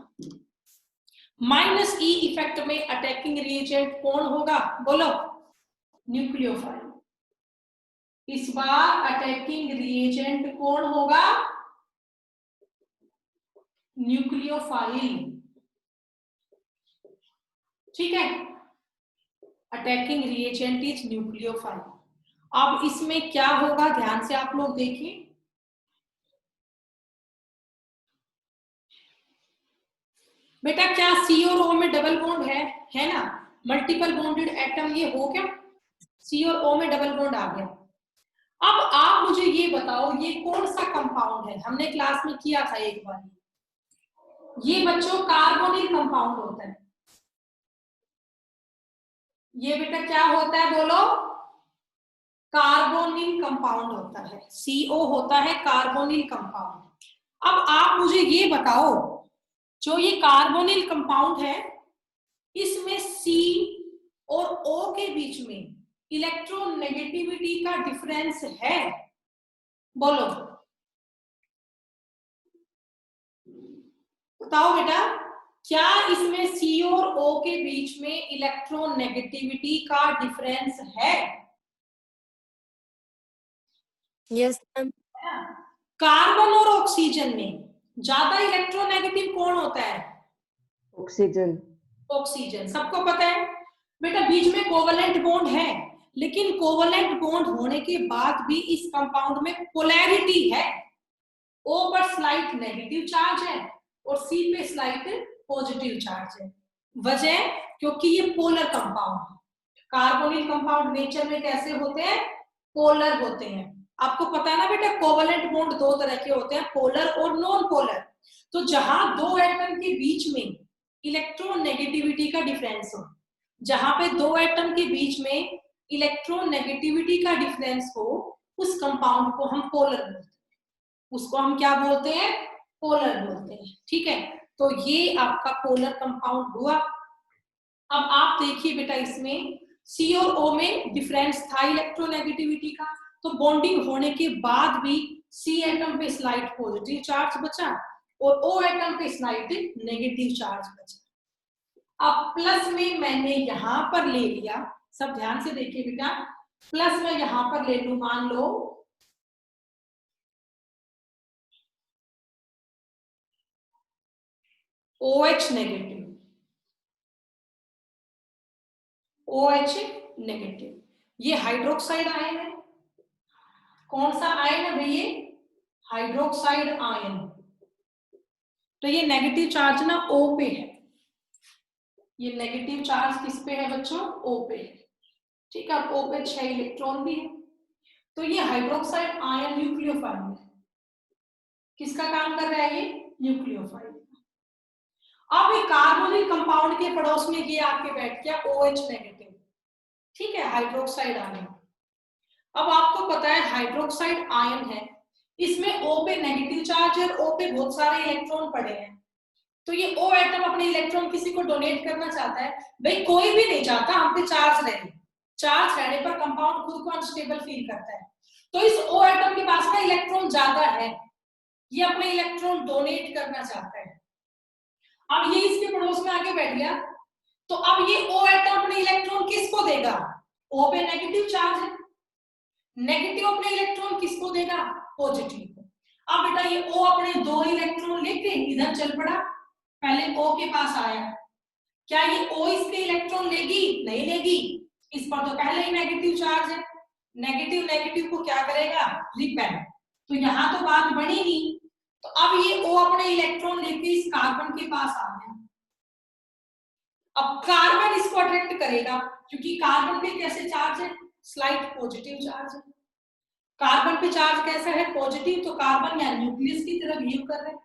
माइनस ई इफेक्ट में अटैकिंग रिएजेंट कौन होगा, बोलो, न्यूक्लियोफाइल। इस बार अटैकिंग रिएजेंट कौन होगा, न्यूक्लियोफाइल। ठीक है, अटैकिंग रिएजेंट इज न्यूक्लियोफाइल। अब इसमें क्या होगा, ध्यान से आप लोग देखिए। बेटा क्या सी और ओ में डबल बॉन्ड है ना, मल्टीपल बॉन्डेड एटम ये हो क्या, सी और ओ में डबल बॉन्ड आ गया। अब आप मुझे ये बताओ ये कौन सा कंपाउंड है, हमने क्लास में किया था एक बार, ये बच्चों कार्बोनिल कंपाउंड होता है। ये बेटा क्या होता है बोलो, कार्बोनिल कंपाउंड होता है, CO होता है कार्बोनिल कंपाउंड। अब आप मुझे ये बताओ, जो ये कार्बोनिल कंपाउंड है इसमें C और O के बीच में इलेक्ट्रोनेगेटिविटी का डिफरेंस है, बोलो बताओ बेटा, क्या इसमें C और O के बीच में इलेक्ट्रोनेगेटिविटी का डिफरेंस है? Yes, ma'am. कार्बन और ऑक्सीजन में ज्यादा इलेक्ट्रोनेगेटिव कौन होता है, Oxygen. ऑक्सीजन, सबको पता है। बेटा बीच में कोवलेंट बॉन्ड है, लेकिन कोवलेंट बॉन्ड होने के बाद भी इस कंपाउंड में पोलैरिटी है, O पर स्लाइट नेगेटिव चार्ज है और C पे स्लाइट पॉजिटिव चार्ज है। वजह, क्योंकि ये पोलर कंपाउंड है। कार्बोनिल कंपाउंड नेचर में कैसे होते हैं, पोलर होते हैं। आपको पता है ना बेटा, कोवलेंट बॉन्ड दो तरह के होते हैं, पोलर और नॉन पोलर। तो जहां दो एटम के बीच में इलेक्ट्रोनेगेटिविटी का डिफरेंस हो, जहां पे दो एटम के बीच में इलेक्ट्रोनेगेटिविटी का डिफरेंस हो, उस कंपाउंड को हम पोलर बोलते हैं, उसको हम क्या बोलते हैं, पोलर बोलते हैं। ठीक है, तो ये आपका पोलर कंपाउंड हुआ। अब आप देखिए बेटा, इसमें C और O में डिफरेंस था इलेक्ट्रोनेगेटिविटी का, तो बॉन्डिंग होने के बाद भी C एटम पे स्लाइट पॉजिटिव चार्ज बचा और O एटम पे स्लाइट नेगेटिव चार्ज बचा। अब प्लस में मैंने यहां पर ले लिया, सब ध्यान से देखिए बेटा, प्लस में यहां पर ले लू, मान लो OH नेगेटिव, OH नेगेटिव, ये हाइड्रोक्साइड आयन है। कौन सा आयन है भैया, हाइड्रोक्साइड आयन। तो ये नेगेटिव चार्ज ना O पे है, ये नेगेटिव चार्ज किस पे है बच्चों, O पे है। ठीक है, O पे 6 इलेक्ट्रॉन भी है। तो ये हाइड्रोक्साइड आयन न्यूक्लियोफाइल है, किसका काम कर रहा है ये, न्यूक्लियोफाइल। अब ये कार्बोनिल कंपाउंड के पड़ोस में ये आके बैठ गया OH नेगेटिव। ठीक है, हाइड्रोक्साइड आयन। अब आपको पता है हाइड्रोक्साइड आयन है, इसमें O पे नेगेटिव चार्ज है और O पे बहुत सारे इलेक्ट्रॉन पड़े हैं। तो ये O एटम अपने इलेक्ट्रॉन किसी को डोनेट करना चाहता है, भाई कोई भी नहीं चाहता हम पे चार्ज रहे, चार्ज रहने पर कंपाउंड खुद को अनस्टेबल फील करता है। तो इस O एटम के पास ना इलेक्ट्रॉन ज्यादा है, ये अपने इलेक्ट्रॉन डोनेट करना चाहता है। अब ये इसके पड़ोस में आके बैठ गया, तो अब ये O एटम अपने इलेक्ट्रॉन किसको देगा, O पे नेगेटिव चार्ज है, नेगेटिव अपने इलेक्ट्रॉन किसको देगा, पॉजिटिव को। अब बेटा ये O अपने 2 इलेक्ट्रॉन लेके इधर चल पड़ा, पहले O के पास आया, क्या ये O इसके इलेक्ट्रॉन लेगी, नहीं लेगी, इस पर तो पहले ही नेगेटिव चार्ज है, नेगेटिव नेगेटिव को क्या करेगा, रिपेल। तो यहां तो बात बनी नहीं, तो अब ये O अपने इलेक्ट्रॉन लेके इस कार्बन के पास आ गया। अब कार्बन इसको अट्रैक्ट करेगा, क्योंकि कार्बन पे कैसे चार्ज है, स्लाइट पॉजिटिव चार्ज है। कार्बन पे चार्ज कैसा है, पॉजिटिव, तो कार्बन यहाँ न्यूक्लियस की तरफ बिहेव कर रहे हैं,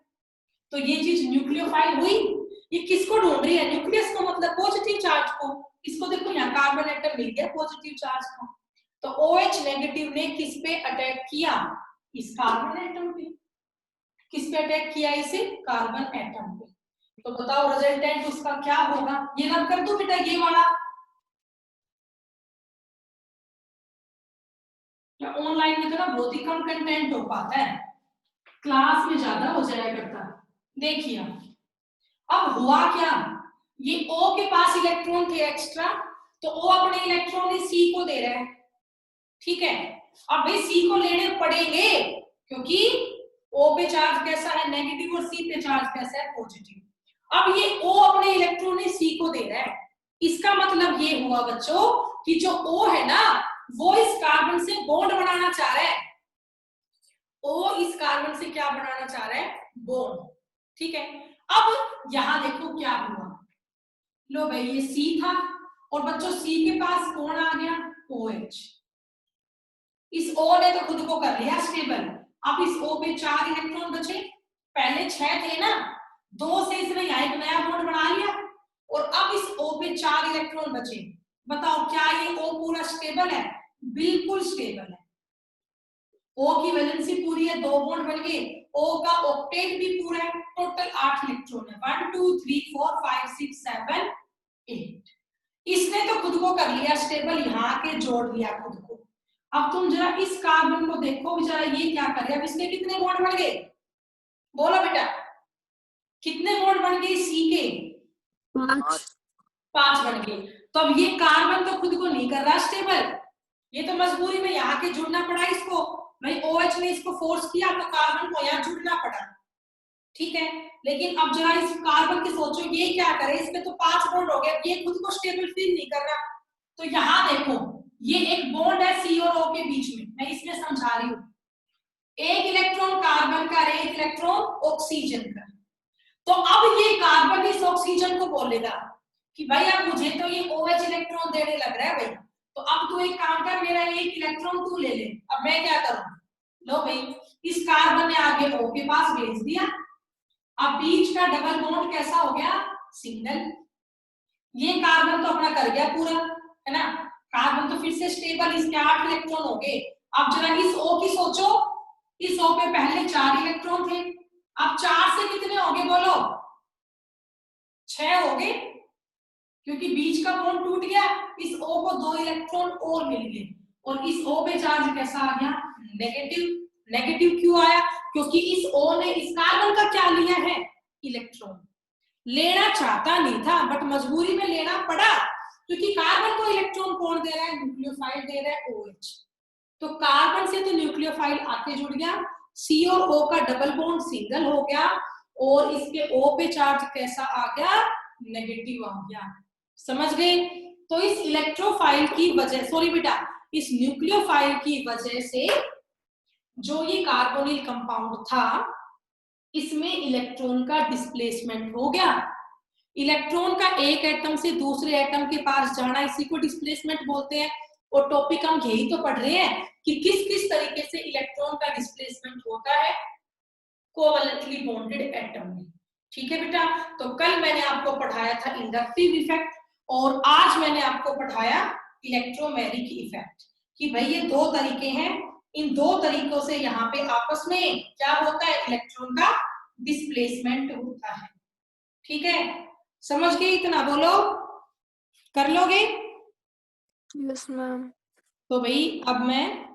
तो ये चीज न्यूक्लियोफाइल हुई। ये किसको ढूंढ रही है, न्यूक्लियस को, मतलब पॉजिटिव चार्ज को। इसको देखो यहाँ कार्बन एटम मिल गया पॉजिटिव चार्ज का, तो OH नेगेटिव ने किस पे अटैक किया, इस कार्बन एटम पे। किस पे अटैक किया, इसे कार्बन एटम पे। तो बताओ रिजल्टेंट उसका क्या होगा, ये रब कर दो बेटा, ये वाला या ऑनलाइन में तो ना बहुत ही कम कंटेंट हो पाता है, क्लास में ज्यादा हो जाया करता। देखिए अब हुआ क्या, ये O के पास इलेक्ट्रॉन थे एक्स्ट्रा, तो O अपने इलेक्ट्रॉन C को दे रहा है, ठीक है। अब भाई C को लेने पड़ेंगे, क्योंकि O पे चार्ज कैसा है, नेगेटिव, और C पे चार्ज कैसा है, पॉजिटिव। अब ये O अपने इलेक्ट्रॉन C को दे रहा है, इसका मतलब ये हुआ बच्चों कि जो O है ना, वो इस कार्बन से बॉन्ड बनाना चाह रहा है। O इस कार्बन से क्या बनाना चाह रहा है, बॉन्ड, ठीक है। अब यहां देखो क्या हुआ, लो भाई ये C था, और बच्चों C के पास कौन आ गया, OH। इस O ने तो खुद को कर लिया स्टेबल। अब इस O पे 4 इलेक्ट्रॉन बचे, पहले 6 थे ना, 2 से इसने यहाँ एक नया बॉन्ड बना लिया, और अब इस O पे 4 इलेक्ट्रॉन बचे। बताओ क्या ये O पूरा स्टेबल है, बिल्कुल स्टेबल है। O की वैलेंसी पूरी है, 2 बॉन्ड बन गए, O का ऑक्टेट भी पूरा है, टोटल 8 इलेक्ट्रॉन है, 1 2 3 4 5 6 7 8। इसने तो खुद को कर लिया स्टेबल, यहाँ के जोड़ लिया खुद को। अब तुम जरा इस कार्बन को देखो जरा, ये क्या करे, अब इसके कितने बॉन्ड बन गए, बोलो बेटा, कितने बॉन्ड बन गए C के, 5 बन गए। तो अब ये कार्बन तो खुद को नहीं कर रहा स्टेबल, ये तो मजबूरी में यहाँ के जुड़ना पड़ा इसको, भाई OH ने इसको फोर्स किया तो कार्बन को यहाँ जुड़ना पड़ा, ठीक है। लेकिन अब जरा इस कार्बन की सोचो, ये क्या करे, इसमें तो 5 बॉन्ड हो गए, ये खुद को स्टेबल फील नहीं कर रहा। तो यहाँ देखो ये एक बॉन्ड है C और O के बीच में, मैं इसमें समझा रही हूँ, एक इलेक्ट्रॉन कार्बन का, एक इलेक्ट्रॉन ऑक्सीजन का। तो अब ये कार्बन इस ऑक्सीजन को बोलेगा कि भाई अब मुझे तो ये OH इलेक्ट्रॉन देने लग रहा है भाई, तो अब तू एक काम कर, मेरा एक इलेक्ट्रॉन तू ले ले, अब मैं क्या करूं, लो भाई इस कार्बन ने आगे O के पास भेज दिया। अब बीच का डबल बॉन्ड कैसा हो गया, सिंगल। ये कार्बन तो अपना कर गया पूरा, है ना, कार्बन तो फिर से स्टेबल, इसके 8 इलेक्ट्रॉन हो गए। अब जरा इस O की सोचो, इस O पे पहले 4 इलेक्ट्रॉन थे, अब 4 से कितने हो गए बोलो, 6 हो गए, क्योंकि बीच का बॉन्ड टूट गया, इस O को 2 इलेक्ट्रॉन और मिल गए, और इस O पे चार्ज कैसा आ गया, नेगेटिव। नेगेटिव क्यों आया, क्योंकि इस O ने इस कार्बन का क्या लिया है, इलेक्ट्रॉन। लेना चाहता नहीं था बट मजबूरी में लेना पड़ा, क्योंकि कार्बन को इलेक्ट्रॉन कौन दे रहा है, न्यूक्लियोफाइल दे रहा है OH। तो कार्बन से तो न्यूक्लियोफाइल आके जुड़ गया, C और O का डबल बॉन्ड सिंगल हो गया, और इसके O पे चार्ज कैसा आ गया, नेगेटिव आ गया। समझ गए। तो इस इलेक्ट्रोफाइल की वजह, सॉरी बेटा, इस न्यूक्लियोफाइल की वजह से जो ये कार्बोनिल कंपाउंड था, इसमें इलेक्ट्रॉन का डिस्प्लेसमेंट हो गया। इलेक्ट्रॉन का एक एटम से दूसरे एटम के पास जाना, इसी को डिस्प्लेसमेंट बोलते हैं। और टॉपिक हम यही तो पढ़ रहे हैं कि किस किस तरीके से इलेक्ट्रॉन का डिस्प्लेसमेंट होता है कोवैलेंटली बॉन्डेड एटम में, ठीक है बेटा। तो कल मैंने आपको पढ़ाया था इंडक्टिव इफेक्ट, और आज मैंने आपको पढ़ाया इलेक्ट्रोमैग्नेटिक इफेक्ट, कि भाई ये 2 तरीके हैं, इन 2 तरीकों से यहाँ पे आपस में क्या होता है, इलेक्ट्रॉन का डिस्प्लेसमेंट होता है, ठीक है। समझ गए इतना, बोलो कर लोगे। Yes, ma'am. तो भाई अब मैं